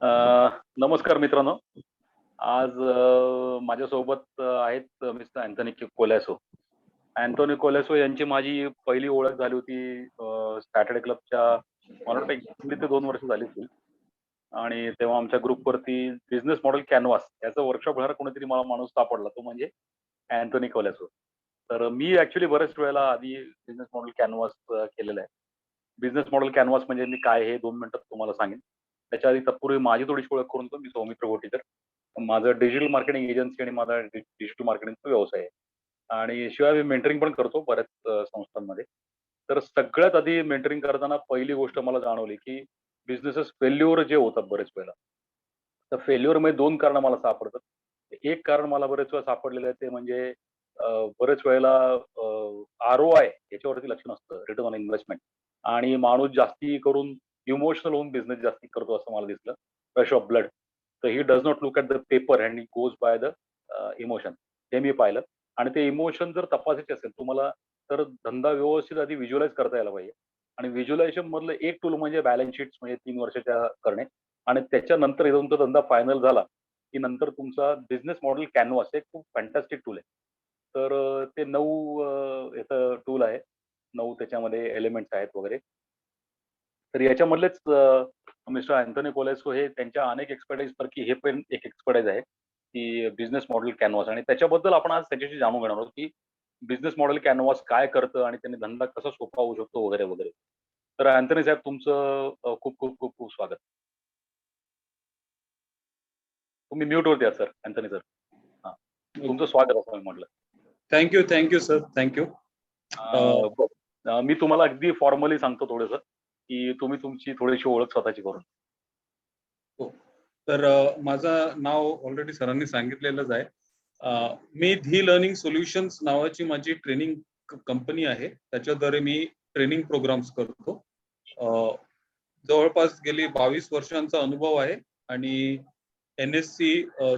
अ, नमस्कार मित्रांनो. आज माझ्यासोबत आहेत मिस्टर अँथोनी कोलॅसो. अँथोनी कोलॅसो यांची माझी पहिली ओळख झाली होती सॅटर्डे क्लबच्या मला वाटतं 1 ते 2 वर्ष झाली असतील. आणि तेव्हा आमच्या ग्रुपवरती बिझनेस मॉडेल कॅनव्हास याचं वर्कशॉप घेणारा कोणीतरी मला माणूस सापडला. तो म्हणजे अँथोनी कोलॅसो. तर मी ॲक्चुअली बऱ्याच वेळेला आधी बिझनेस मॉडेल कॅनव्हास केलेलं आहे. बिझनेस मॉडेल कॅनव्हास म्हणजे मी काय हे 2 मिनिटात तुम्हाला सांगेन. त्याच्या आधी तत्पूर्वी माझी थोडीशी ओळख करून देतो. मी सौमित्र घोटीकर. माझं डिजिटल मार्केटिंग एजन्सी आणि माझा डिजिटल मार्केटिंगचा व्यवसाय आहे. आणि शिवाय मी मेंटरिंग पण करतो बऱ्याच संस्थांमध्ये. तर सगळ्यात आधी मेंटरिंग करताना पहिली गोष्ट मला जाणवली, की बिझनेसेस फेल्युअर जे होतात बरेच वेळेला. तर फेल्युअरमध्ये 2 कारणं मला सापडतात. एक कारण मला बरेच वेळा सापडलेलं आहे ते म्हणजे अ, बरेच वेळेला आर-ओ-आय याच्यावरती लक्ष नसतं, रिटर्न ऑन इन्व्हेस्टमेंट आणि माणूस जास्ती करून इमोशनल होऊन बिझनेस जास्ती करतो असं मला दिसलं. Rush of blood. तर he does not look at the paper and he goes by the emotion. हे मी पाहिलं आणि ते इमोशन जर तपासायचे असेल तुम्हाला, तर धंदा व्यवस्थित आधी व्हिज्युअलाइज करता यायला पाहिजे आणि व्हिज्युअलायझेशन मधलं एक टूल म्हणजे बॅलन्स शीट्स म्हणजे 3 वर्षाच्या करणे आणि त्याच्यानंतर येऊन तो धंदा फायनल झाला, की नंतर तुमचा बिझनेस मॉडेल कॅनव्हास हे खूप फॅन्टास्टिक टूल आहे. तर ते 9 याचं टूल आहे. 9 त्याच्यामध्ये एलिमेंट्स आहेत वगैरे. तर याच्यामधलेच मिस्टर अँथोनी कोलेस्को हे त्यांच्या अनेक एक्सपर्टाइजपैकी हे पण एक एक्सपर्टाइज आहे, की बिझनेस मॉडेल कॅनव्हास आणि त्याच्याबद्दल आपण आज त्याच्याशी जाणून घेणार आहोत, की बिझनेस मॉडेल कॅनव्हास काय करतं आणि त्याने धंदा कसा सोपा होऊ शकतो वगैरे, वगैरे. तर अँथोनी साहेब तुमचं खूप, खूप, खूप, खूप स्वागत. तुम्ही म्यूटवरती आहात सर, अँथोनी सर. हां. तुमचं स्वागत असं मी म्हटलं. Thank you sir. Thank you. मी तुम्हाला अगदी फॉर्मली सांगतो थोडंसं, की तुम्ही तुमची थोडीशी ओळख स्वतःची करून. हो. तर माझं नाव ऑलरेडी सरांनी सांगितलेलंच आहे. मी धी लर्निंग सोल्युशन्स नावाची माझी ट्रेनिंग कंपनी आहे. त्याच्याद्वारे मी ट्रेनिंग प्रोग्राम्स करतो. जवळपास गेली 22 वर्षांचा अनुभव आहे आणि NSC,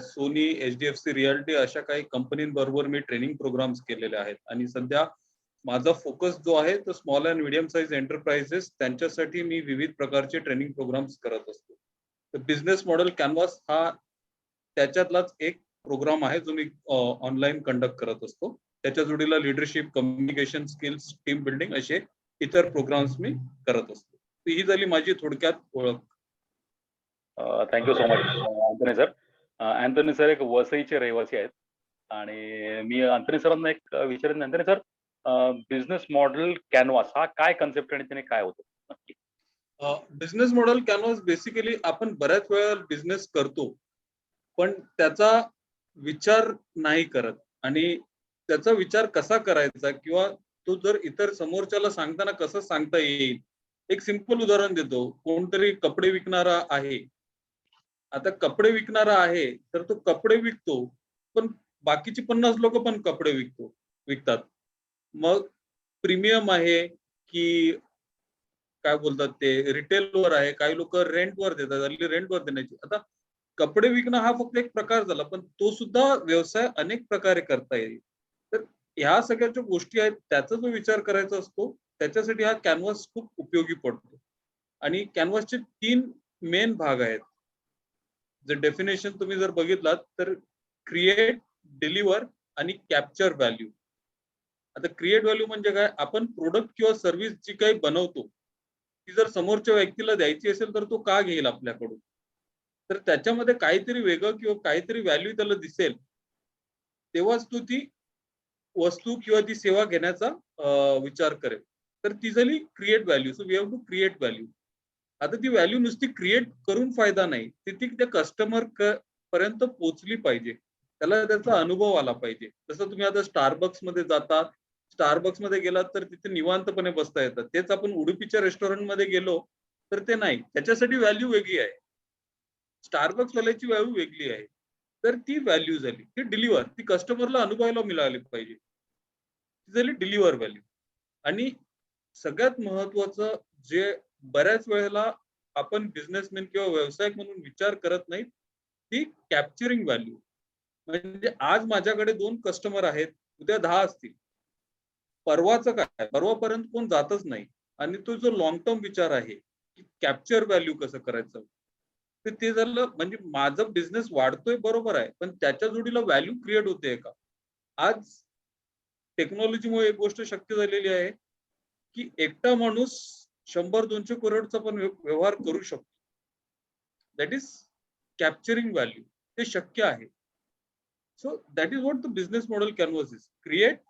सोनी, HDFC रिअल्टी अशा काही कंपनींबरोबर मी ट्रेनिंग प्रोग्राम्स केलेले आहेत आणि सध्या माझा फोकस जो आहे तो small and medium size enterprises त्यांच्यासाठी मी विविध प्रकारचे ट्रेनिंग प्रोग्राम्स करत असतो. तर बिझनेस मॉडेल कॅनव्हास हा त्याच्यातलाच एक प्रोग्राम आहे जो मी ऑनलाईन कंडक्ट करत असतो. त्याच्या जोडीला leadership, communication skills, team building असे इतर प्रोग्राम्स मी करत असतो. तर ही झाली माझी थोडक्यात ओळख. Thank so much Anthony sir. Anthony sir एक वसईचे रहिवासी आहेत आणि मी अँथोनी सरांना एक विचारेन Anthony sir business model canvas हा काय कन्सेप्ट आणि त्याने काय होतं नक्की? बिझनेस मॉडेल कॅनव्हास बेसिकली आपण बऱ्याच वेळा बिझनेस करतो, पण त्याचा विचार नाही करत आणि त्याचा विचार कसा करायचा किंवा तो जर इतर समोरच्याला सांगताना कसं सांगता येईल. एक सिंपल उदाहरण देतो. कोणतरी कपडे विकणारा आहे. आता कपडे विकणारा आहे, तर तो कपडे विकतो, पण बाकीची 50 लोकं पण कपडे विकतात. मग प्रीमियम आहे, की काय बोलतात ते रिटेलवर आहे. काही लोकं रेंटवर देतात. हल्ली रेंटवर देण्याची. आता कपडे विकणं हा फक्त एक प्रकार झाला, पण तो सुद्धा व्यवसाय अनेक प्रकारे करता येईल. तर ह्या सगळ्या ज्या गोष्टी आहेत, त्याचा जो विचार करायचा असतो, त्याच्यासाठी हा कॅनव्हास खूप उपयोगी पडतो. आणि कॅनव्हासचे 3 मेन भाग आहेत. जर डेफिनेशन तुम्ही जर बघितलात, तर क्रिएट, डिलिव्हर आणि कॅप्चर व्हॅल्यू. आता क्रिएट व्हॅल्यू म्हणजे काय? आपण प्रॉडक्ट किंवा सर्व्हिस जी काही बनवतो, ती जर समोरच्या व्यक्तीला द्यायची असेल, तर तो का घेईल आपल्याकडून? तर त्याच्यामध्ये काहीतरी वेगळं किंवा काहीतरी व्हॅल्यू त्याला दिसेल, तेव्हाच तो ती वस्तू किंवा ती सेवा घेण्याचा विचार करेल. तर ती झाली create value. So we have to create value. आता ती व्हॅल्यू नुसती क्रिएट करून फायदा नाही. ती त्या कस्टमर पर्यंत पोहोचली पाहिजे. त्याला त्याचा अनुभव आला पाहिजे. जसं तुम्ही आता Starbucksमध्ये जाता. Starbucksमध्ये गेलात तर तिथे निवांतपणे बसता येतं. तेच आपण उडुपीच्या रेस्टॉरंटमध्ये गेलो, तर ते नाही. त्याच्यासाठी व्हॅल्यू वेगळी आहे. Starbucks वाल्याची व्हॅल्यू वेगळी आहे. तर ती व्हॅल्यू झाली. ती डिलिव्हर ती कस्टमरला अनुभवायला मिळाली पाहिजे. ती झाली डिलिव्हर व्हॅल्यू. आणि सगळ्यात महत्त्वाचं जे बऱ्याच वेळेला आपण बिझनेसमॅन किंवा व्यावसायिक म्हणून विचार करत नाही, ती कॅप्चरिंग व्हॅल्यू. म्हणजे आज माझ्याकडे 2 कस्टमर आहेत, उद्या 10 असतील. परवाचं काय? परवापर्यंत कोण जातच नाही. आणि तो जो लाँग टर्म विचार आहे, की कॅप्चर व्हॅल्यू कसं करायचं? तर ते झालं म्हणजे माझं बिझनेस वाढतोय बरोबर आहे, पण त्याच्या जोडीला व्हॅल्यू क्रिएट होते का? आज टेक्नॉलॉजीमुळे एक गोष्ट शक्य झालेली आहे, की एकटा माणूस 100-200 करोडचा पण व्यवहार करू शकतो. That is capturing value. ते शक्य आहे. So that is what the business model canvas is. Create,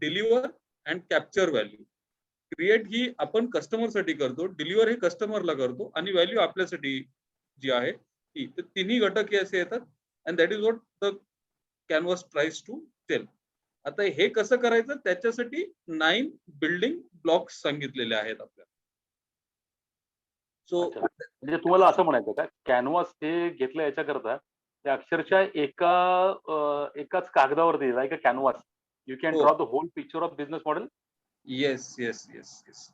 deliver and capture value. Create ही आपण कस्टमरसाठी करतो, डिलिव्हर हे कस्टमरला करतो आणि व्हॅल्यू आपल्यासाठी जी आहे ती. तर तिन्ही घटक हे असे येतात and that is what the canvas tries to tell. आता हे कसं करायचं त्याच्यासाठी 9 बिल्डिंग ब्लॉक्स सांगितलेले आहेत आपल्याला. सो अच्छा. म्हणजे तुम्हाला असं म्हणायचं का कॅनव्हास हे घेतलं याच्याकरता ते अक्षरशः एकाच कागदावरती like a canvas you can हो. Draw the whole picture of business model. Yes, yes, yes, yes.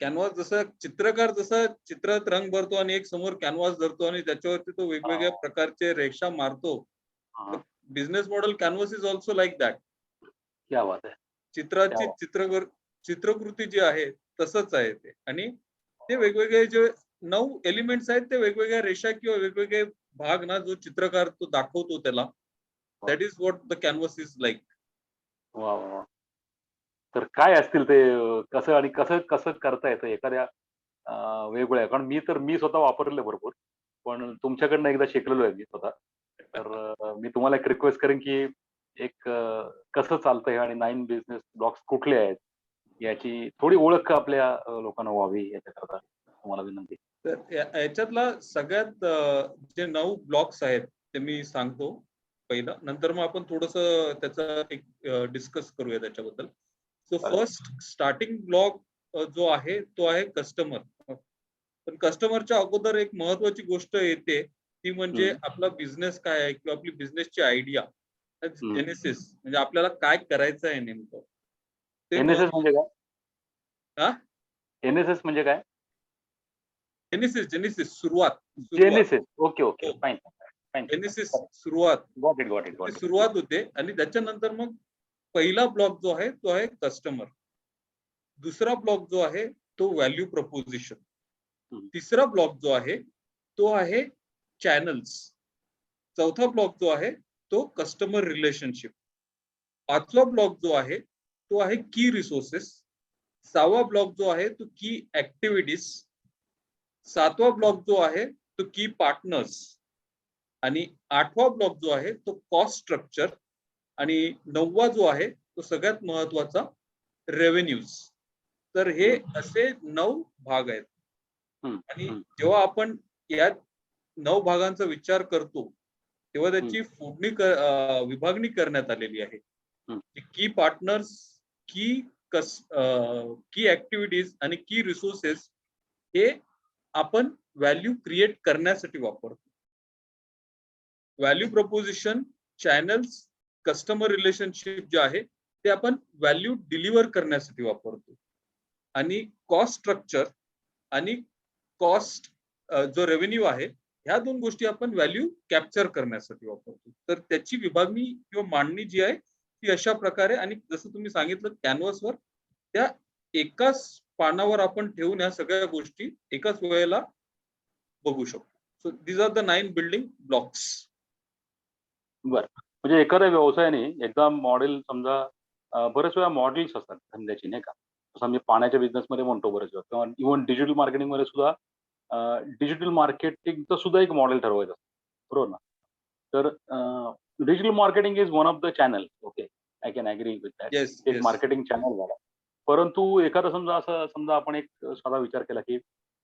Canvas जसं चित्रकार जसं चित्रात रंग भरतो आणि एक समोर कॅनव्हास धरतो आणि त्याच्यावरती तो वेगवेगळ्या प्रकारचे रेषा मारतो. हां. Business model canvas is also like that. क्या बात है! क्या चित्राची बात. चित्रकृती जी आहे तसंच आहे ते. आणि ते वेगवेगळे जे 9 एलिमेंट्स आहेत ते वेगवेगळ्या रेषा किंवा वेगवेगळे भाग ना जो चित्रकार तो दाखवतो त्याला. That is what the canvas is like. वाह, वाह, वाह! तर काय असतील ते कसं आणि कसं कसं करता येतं एखाद्या वेगवेगळ्या कारण मी स्वतः वापरलेलं आहे भरपूर. पण तुमच्याकडनं एकदा शिकलेलो आहे मी स्वतः. तर मी तुम्हाला एक रिक्वेस्ट करेन, की कसं चालतं हे आणि 9 बिझनेस ब्लॉक्स कुठले आहेत? याची थोडी ओळख आपल्या लोकांना व्हावी याच्याकरता तुम्हाला विनंती. तर याच्यातला सगळ्यात जे 9 ब्लॉक्स आहेत ते मी सांगतो पहिलं. नंतर मग आपण थोडंसं त्याचा एक डिस्कस करूया त्याच्याबद्दल. सो चालेल. फर्स्ट स्टार्टिंग ब्लॉक जो आहे तो आहे कस्टमर. पण कस्टमरच्या अगोदर एक महत्त्वाची गोष्ट येते ती म्हणजे हं, आपला बिझनेस काय आहे किंवा आपली बिझनेसची आयडिया. हं. जेनेसिस म्हणजे आपल्याला काय करायचं आहे नेमकं. ते एन-एस-एस म्हणजे काय? हां? एन-एस-एस म्हणजे काय? जेनेसिस सुरुवात. सुरुवात. जेनेसिस. Okay, okay. हो. Fine, fine. जेनेसिस सुरुवात. गॉट इट, गॉट इट, ती गॉट इट. सुरुवात होते आणि त्याच्यानंतर मग पहिला ब्लॉक जो आहे तो आहे कस्टमर. दुसरा ब्लॉक जो आहे तो व्हॅल्यू प्रपोजिशन. हं, तिसरा ब्लॉक जो आहे तो आहे चॅनल्स. चौथा ब्लॉक जो आहे तो कस्टमर रिलेशनशिप. 5वा ब्लॉक जो आहे तो आहे की रिसोर्सेस. 6वा ब्लॉक जो आहे तो की ऍक्टिव्हिटीज. 7वा ब्लॉक जो आहे तो की पार्टनर्स. आणि 8वा ब्लॉक जो आहे तो कॉस्ट स्ट्रक्चर. आणि 9वा जो आहे तो सगळ्यात महत्वाचा रेव्हेन्यूज. तर हे हं, असे 9 भाग आहेत. हं, आणि हं, जेव्हा आपण या 9 भागांचा विचार करतो तेव्हा हं, त्याची विभागणी करण्यात आलेली आहे. हं. की पार्टनर्स, की की ऍक्टिव्हिटीज आणि की रिसोर्सेस हे आपण व्हॅल्यू क्रिएट करण्यासाठी वापरतो. Value preposition, channels, customer relationship जे आहे ते आपण व्हॅल्यू डिलिव्हर करण्यासाठी वापरतो. आणि कॉस्ट स्ट्रक्चर आणि कॉस्ट जो रेव्हेन्यू आहे ह्या 2 गोष्टी आपण व्हॅल्यू कॅप्चर करण्यासाठी वापरतो. तर त्याची विभागणी किंवा मांडणी जी आहे ती अशा प्रकारे आणि जसं तुम्ही सांगितलं कॅनव्हासवर त्या एकाच पानावर आपण ठेवून या सगळ्या गोष्टी एकाच वेळेला बघू शकतो. So these are the 9 building blocks. बरं. म्हणजे एखाद्या व्यवसायाने एकदा मॉडेल समजा बऱ्याच वेळा मॉडेल्स असतात धंद्याची नाही का? जसं आम्ही पाण्याच्या बिझनेसमध्ये म्हणतो बऱ्याच वेळा किंवा इव्हन डिजिटल मार्केटिंगमध्ये सुद्धा डिजिटल मार्केटिंगचं सुद्धा एक मॉडेल ठरवायचं असतं. बरोबर ना? तर digital marketing is one of the channel. Okay. I can agree with that. Yes, एक येस. मार्केटिंग चॅनल झाला. परंतु एखादा समजा आपण एक साधा विचार केला, की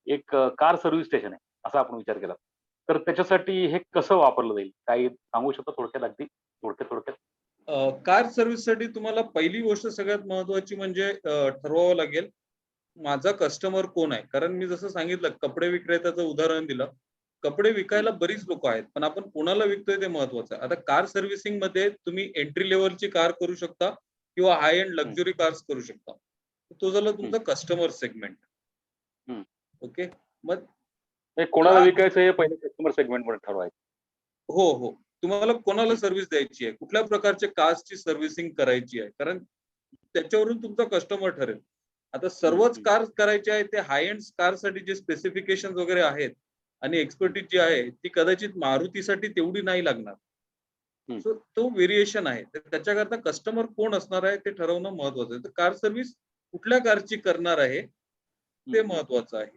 एक कार सर्व्हिस स्टेशन आहे, असा आपण विचार केला. तर त्याच्यासाठी हे कसं वापरलं जाईल? काही सांगू शकता थोडक्यात अगदी? थोडक्यात? कार सर्व्हिससाठी तुम्हाला पहिली गोष्ट सगळ्यात महत्त्वाची म्हणजे ठरवावं लागेल, माझा कस्टमर कोण आहे? कारण मी जसं सांगितलं कपडे विक्रेत्याचं उदाहरण दिलं. कपडे हं, विकायला बरीच लोकं आहेत, पण आपण कोणाला विकतोय ते महत्त्वाचं आहे. आता कार सर्व्हिसिंगमध्ये तुम्ही एंट्री लेव्हलची कार करू शकता किंवा हाय एंड हं, लक्झरी कार्स करू शकता. तो झाला हं, तुमचा कस्टमर सेगमेंट. हं. ओके. मग हे कोणाला कार विकायचं हे पहिले कस्टमर सेगमेंटमध्ये ठरवायचं. हो, हो. तुम्हाला कोणाला हं, सर्व्हिस द्यायची आहे? कुठल्या प्रकारच्या कार्सची सर्व्हिसिंग करायची आहे? कारण त्याच्यावरून तुमचा कस्टमर ठरेल. आता हं, सर्वच हं, कार करायचे आहेत ते हाय एंड कारसाठी जे स्पेसिफिकेशन्स वगैरे आहेत, आणि एक्सपर्टीज जी आहे ती कदाचित मारुतीसाठी तेवढी नाही लागणार. हम्म. सो तो व्हेरिएशन आहे. तर त्याच्याकरता कस्टमर कोण असणार आहे ते ठरवणं महत्वाचं आहे. तर कार सर्व्हिस कुठल्या कारची करणार आहे ते महत्वाचं आहे.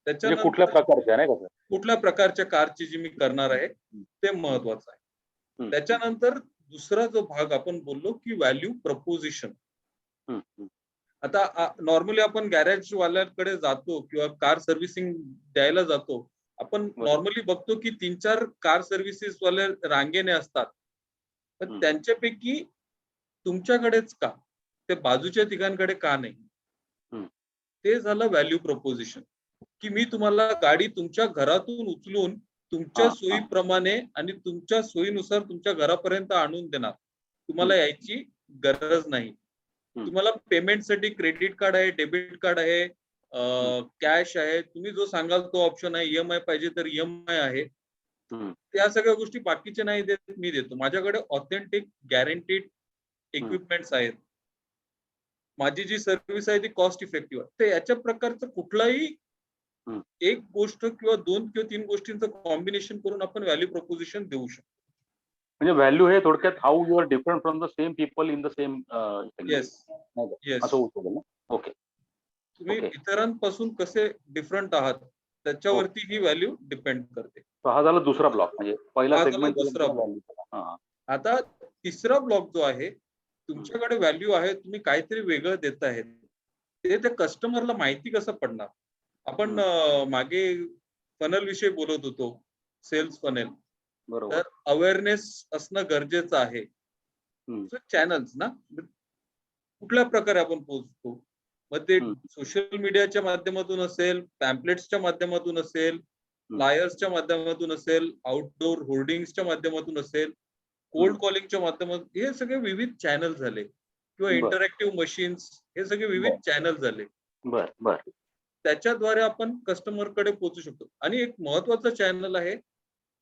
म्हणजे कुठल्या त्याच्यानंतर प्रकारचे नाही का सर? कुठल्या प्रकारच्या कारची जी मी करणार आहे ते महत्वाचं आहे. हम्म. त्याच्यानंतर दुसरा जो भाग आपण बोललो की व्हॅल्यू प्रपोजिशन. आता नॉर्मली आपण गॅरेज वाल्याकडे जातो किंवा कार सर्व्हिसिंग द्यायला जातो. आपण बरोबर. नॉर्मली बघतो की 3-4 कार सर्व्हिसेस वाले रांगेने असतात. तर त्यांच्यापैकी तुमच्याकडेच का? ते बाजूच्या तिघांकडे का नाही? ते झालं व्हॅल्यू प्रपोजिशन. की मी तुम्हाला गाडी तुमच्या घरातून उचलून तुमच्या सोयीप्रमाणे आणि तुमच्या सोयीनुसार तुमच्या घरापर्यंत आणून देणार. तुम्हाला यायची गरज नाही. तुम्हाला पेमेंटसाठी क्रेडिट कार्ड आहे, डेबिट कार्ड आहे, कॅश आहे. तुम्ही जो सांगाल तो ऑप्शन आहे. ईएमआय पाहिजे तर ईएमआय आहे. त्या सगळ्या गोष्टी बाकीचे नाही देत, मी देतो. माझ्याकडे ऑथेंटिक गॅरंटीड इक्विपमेंट्स आहेत. माझी जी सर्व्हिस आहे ती कॉस्ट इफेक्टिव्ह आहे. तर याच्या प्रकारचं कुठलाही एक गोष्ट किंवा 2 किंवा 3 गोष्टींचं कॉम्बिनेशन करून आपण व्हॅल्यू प्रपोजिशन देऊ शकतो. म्हणजे व्हॅल्यू हे थोडक्यात how you are different from the same people in the same yes असं होऊ शकेल ना? ओके. तुम्ही इतरांपासून कसे डिफरंट आहात त्याच्यावरती ही व्हॅल्यू डिपेंड करते. हा झाला दुसरा ब्लॉक, म्हणजे पहिला सेगमेंट दुसरा ब्लॉक. आता तिसरा ब्लॉक जो आहे, तुमच्याकडे व्हॅल्यू आहे, तुम्ही काहीतरी वेगळं देत आहेत, ते त्या कस्टमरला माहिती कसं पडणार? आपण मागे फनल विषयी बोलत होतो, सेल्स फनेल. तर अवेअरनेस असणं गरजेचं आहे. चॅनल्स ना, कुठल्या प्रकारे आपण पोहोचतो? मग ते सोशल मीडियाच्या माध्यमातून असेल, पॅम्पलेट्सच्या माध्यमातून असेल, फ्लायर्सच्या माध्यमातून असेल, आउटडोर होर्डिंग्सच्या माध्यमातून असेल, कोल्ड कॉलिंगच्या माध्यमातून, हे सगळे विविध चॅनल झाले किंवा इंटरॅक्टिव्ह मशीन्स, हे सगळे विविध चॅनल झाले. त्याच्याद्वारे आपण कस्टमरकडे पोहोचू शकतो. आणि एक महत्वाचा चॅनल आहे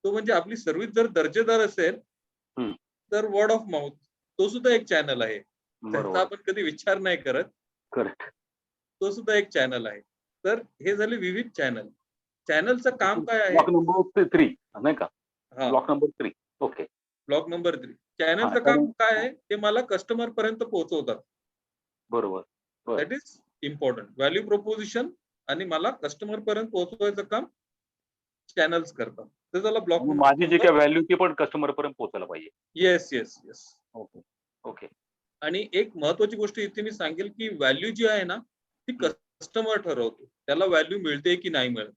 तो म्हणजे आपली सर्व्हिस जर दर्जेदार असेल तर वर्ड ऑफ माउथ, तो सुद्धा एक चॅनल आहे. त्याचा आपण कधी विचार नाही करत. तो सुद्धा एक चॅनल आहे. तर हे झाले विविध चॅनल. चॅनलचं काम काय आहे? ब्लॉक नंबर 3 नाही का? Block number 3. Okay. Block number 3. चॅनलचं काम काय आहे? ते मला कस्टमर पर्यंत पोहोचवतात. बरोबर. That is important. Value preposition आणि मला कस्टमर पर्यंत पोहोचवायचं काम चॅनल्स करतात. ते झालं ब्लॉक. माझी जी काही व्हॅल्यू ती पण कस्टमर पर्यंत पोहोचायला पाहिजे. Yes yes yes. Okay. Okay. आणि एक महत्वाची गोष्ट इथे मी सांगेल की व्हॅल्यू जी आहे ना ती कस्टमर ठरवतो. त्याला व्हॅल्यू मिळते की नाही मिळत.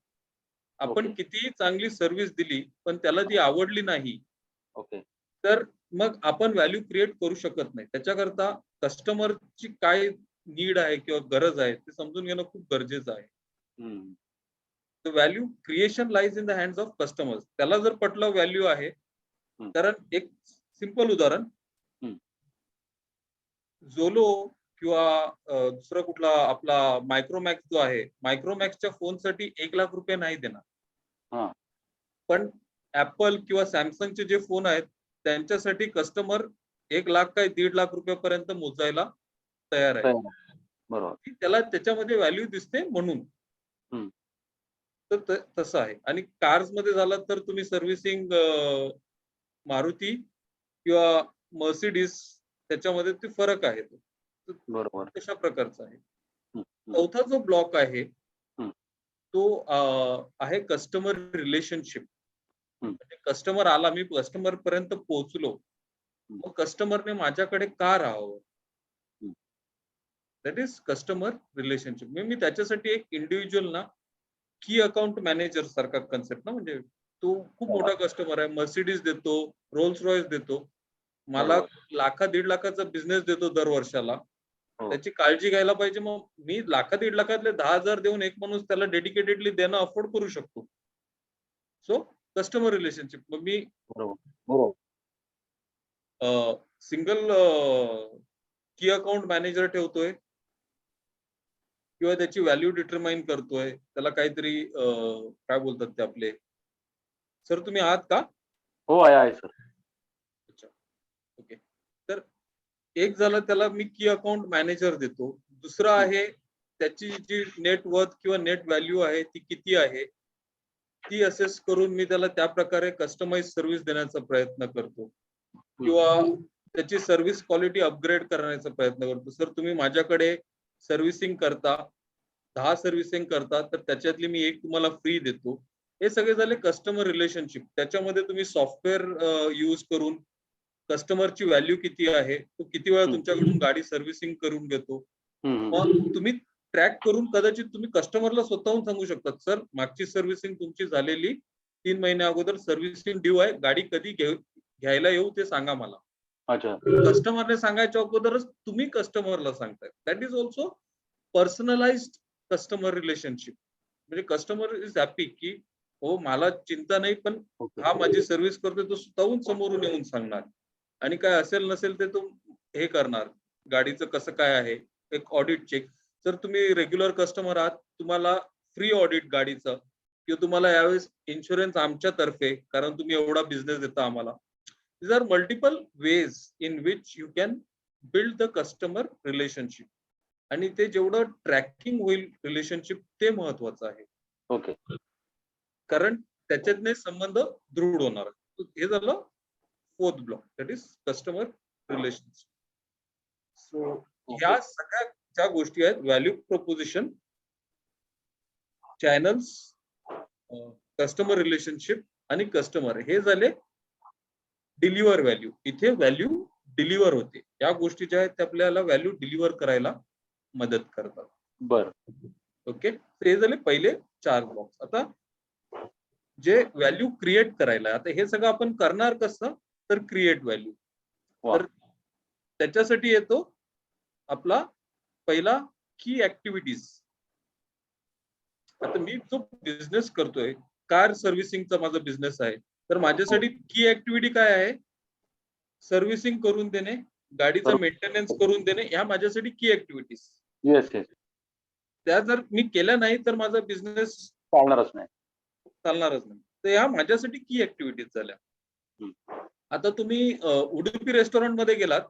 आपण कितीही चांगली सर्व्हिस दिली पण त्याला ती आवडली नाही, तर मग आपण व्हॅल्यू क्रिएट करू शकत नाही. त्याच्याकरता कस्टमरची काय नीड आहे किंवा गरज आहे ते समजून घेणं खूप गरजेचं आहे. तर value creation lies in the hands of customers. त्याला जर पटलं व्हॅल्यू आहे, कारण एक सिंपल उदाहरण, झोलो किंवा दुसरा कुठला आपला मायक्रोमॅक्स जो आहे, मायक्रोमॅक्सच्या फोनसाठी 1 लाख रुपये नाही देणार. पण ऍपल किंवा सॅमसंगचे जे फोन आहेत त्यांच्यासाठी कस्टमर 1 लाख काय 1.5 लाख रुपयापर्यंत मोजायला तयार आहे. बरोबर. त्याला त्याच्यामध्ये व्हॅल्यू दिसते म्हणून. तर तसं आहे. आणि कार्स मध्ये झालं तर तुम्ही सर्व्हिसिंग मारुती किंवा मर्सिडीज, त्याच्यामध्ये ते फरक आहे. बरोबर. कशा प्रकारचा आहे. चौथा जो ब्लॉक आहे तो आहे कस्टमर रिलेशनशिप. म्हणजे कस्टमर आला, मी कस्टमर पर्यंत पोहोचलो, मग कस्टमरने माझ्याकडे का राहावं? That is customer relationship. मी त्याच्यासाठी एक इंडिव्हिज्युअल ना की अकाउंट मॅनेजर सारखा कन्सेप्ट ना, म्हणजे तो खूप मोठा कस्टमर आहे, मर्सिडीज देतो, रोल्स रॉयस देतो, मला 1.5 लाखाचा बिझनेस देतो दर वर्षाला. त्याची काळजी घ्यायला पाहिजे. मग मी 1.5 लाखातले 10,000 देऊन एक माणूस त्याला डेडिकेटेडली देणं अफोर्ड करू शकतो. So customer relationship. मग मी सिंगल की अकाउंट मॅनेजर ठेवतोय किंवा त्याची व्हॅल्यू डिटरमाइन करतोय. त्याला काहीतरी काय बोलतात ते आपले, सर तुम्ही आहात का? हो आहे सर. अच्छा. ओके. तर एक झालं, त्याला मी की अकाउंट मॅनेजर देतो. दुसरं आहे त्याची जी नेट वर्थ किंवा नेट व्हॅल्यू आहे ती किती आहे. ती असेस करून मी त्याला त्या प्रकारे कस्टमाइज सर्व्हिस देण्याचा प्रयत्न करतो किंवा त्याची सर्व्हिस क्वालिटी अपग्रेड करण्याचा प्रयत्न करतो. सर तुम्ही माझ्याकडे सर्व्हिसिंग करता, 10 सर्व्हिसिंग करता, तर त्याच्यातली मी एक तुम्हाला फ्री देतो. हे सगळे झाले कस्टमर रिलेशनशिप. त्याच्यामध्ये तुम्ही सॉफ्टवेअर यूज करून कस्टमरची व्हॅल्यू किती आहे, तो किती वेळा तुमच्याकडून गाडी सर्व्हिसिंग करून घेतो. मग तुम्ही ट्रॅक करून कदाचित तुम्ही कस्टमरला स्वतःहून सांगू शकतात, सर मागची सर्व्हिसिंग तुमची झालेली 3 महिन्या अगोदर सर्व्हिसिंग ड्यू आहे, गाडी कधी घ्यायला येऊ ते सांगा मला. अच्छा. कस्टमरने सांगायच्या अगोदरच तुम्ही कस्टमरला सांगताय. That is also personalised customer relationship. म्हणजे कस्टमर इज हॅपी की हो मला चिंता नाही, पण हा माझी सर्व्हिस करतोय, तो स्वतःहून समोरून येऊन सांगणार आणि काय असेल नसेल ते तो हे करणार. गाडीचं कसं काय आहे, एक ऑडिट चेक. जर तुम्ही रेग्युलर कस्टमर आहात, तुम्हाला फ्री ऑडिट गाडीचं किंवा तुम्हाला यावेळेस इन्शुरन्स आमच्यातर्फे, कारण तुम्ही एवढा बिझनेस देता आम्हाला. These are multiple ways in which you can build the customer relationship. आणि ते जेवढं ट्रॅकिंग होईल रिलेशनशिप ते महत्वाचं आहे. ओके. कारण त्याच्यातने संबंध दृढ होणार. हे झालं 4th block, that is customer relationship. So ह्या सगळ्या ज्या गोष्टी आहेत, value proposition, channels, customer relationship आणि कस्टमर, हे झाले डिलिव्हर व्हॅल्यू. इथे व्हॅल्यू डिलिव्हर होते. या गोष्टी ज्या आहेत त्या आपल्याला व्हॅल्यू डिलिव्हर करायला मदत करतात. बर. ओके, हे झाले पहिले 4 ब्लॉक्स. आता जे व्हॅल्यू क्रिएट करायला, आता हे सगळं आपण करणार कसं, तर क्रिएट व्हॅल्यू. तर त्याच्यासाठी येतो आपला पहिला की ऍक्टिव्हिटीज. आता मी जो बिझनेस करतोय, कार सर्व्हिसिंगचा माझा बिझनेस आहे, तर माझ्यासाठी की ऍक्टिव्हिटी काय आहे, सर्व्हिसिंग करून देणे, गाडीचा मेंटेनन्स करून देणे, ह्या माझ्यासाठी की ऍक्टिव्हिटीज. Yes yes. त्या जर मी केल्या नाही तर माझा बिझनेस चालणारच नाही. तर ह्या माझ्यासाठी की ऍक्टिव्हिटीज झाल्या. आता तुम्ही उडुपी रेस्टॉरंट मध्ये गेलात,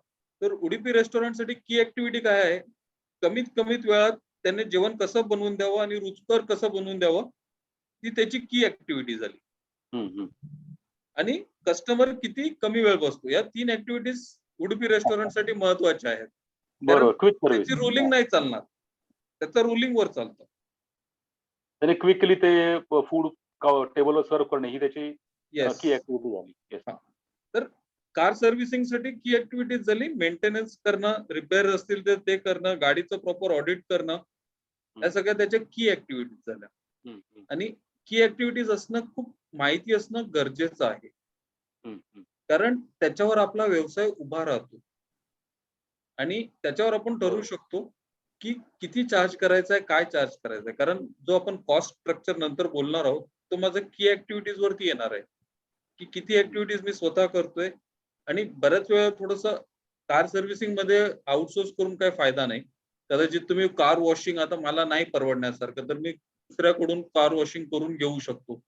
तर उडुपी रेस्टॉरंटसाठी की ऍक्टिव्हिटी काय आहे, कमीत कमीत वेळात त्याने जेवण कसं बनवून द्यावं आणि रुचकर कसं बनवून द्यावं, ती त्याची की ऍक्टिव्हिटी झाली. आणि कस्टमर किती कमी वेळ बसतो, या 3 ऍक्टिव्हिटीज उडुपी रेस्टॉरंटसाठी महत्वाच्या आहेत. बरोबर. Quick service. त्याची रुलिंग नाही चालणार, त्याचं रुलिंग वर चालतं. त्याने क्विकली ते फूड टेबलवर सर्व्ह करणे ही त्याची येस. की ऍक्टिव्हिटी झाली. येस. तर कार सर्व्हिसिंग साठी की ऍक्टिव्हिटीज झाली, मेंटेनन्स करणं, रिपेअर असतील तर ते करणं, गाडीचं प्रॉपर ऑडिट करणं, या सगळ्या त्याच्या की ऍक्टिव्हिटीज झाल्या. आणि की ऍक्टिव्हिटीज असणं, खूप माहिती असणं गरजेचं आहे, कारण त्याच्यावर आपला व्यवसाय उभा राहतो आणि त्याच्यावर आपण ठरवू शकतो की किती चार्ज करायचा आहे, काय चार्ज करायचं आहे. कारण जो आपण कॉस्ट स्ट्रक्चर नंतर बोलणार आहोत, तो माझा की ऍक्टिव्हिटीज वरती येणार आहे की किती ऍक्टिव्हिटीज मी स्वतः करतोय. आणि बऱ्याच वेळा थोडस कार सर्व्हिसिंग मध्ये आउटसोर्स करून काय फायदा नाही. कदाचित तुम्ही कार वॉशिंग, आता मला नाही परवडण्यासारखं, तर मी दुसऱ्याकडून कार वॉशिंग करून घेऊ शकतो.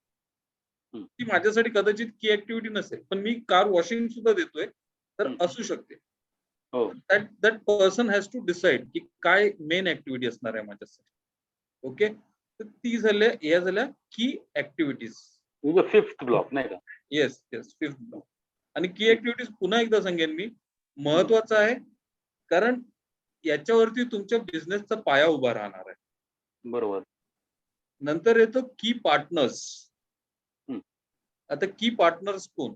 ती माझ्यासाठी कदाचित की ऍक्टिव्हिटी नसेल, पण मी कार वॉशिंग सुद्धा देतोय, तर असू शकते. That person has to decide की काय मेन ऍक्टिव्हिटी असणार आहे माझ्यासाठी. ओके, तर ती या झाल्या की ऍक्टिव्हिटीज. फिफ्थ ब्लॉक नाही का? Yes yes, 5th block. आणि की ऍक्टिव्हिटीज पुन्हा एकदा सांगेन मी, महत्वाचं आहे, कारण याच्यावरती तुमच्या बिझनेसचा पाया उभा राहणार आहे. बरोबर. नंतर येतो की पार्टनर्स. आता की पार्टनर्स कोण?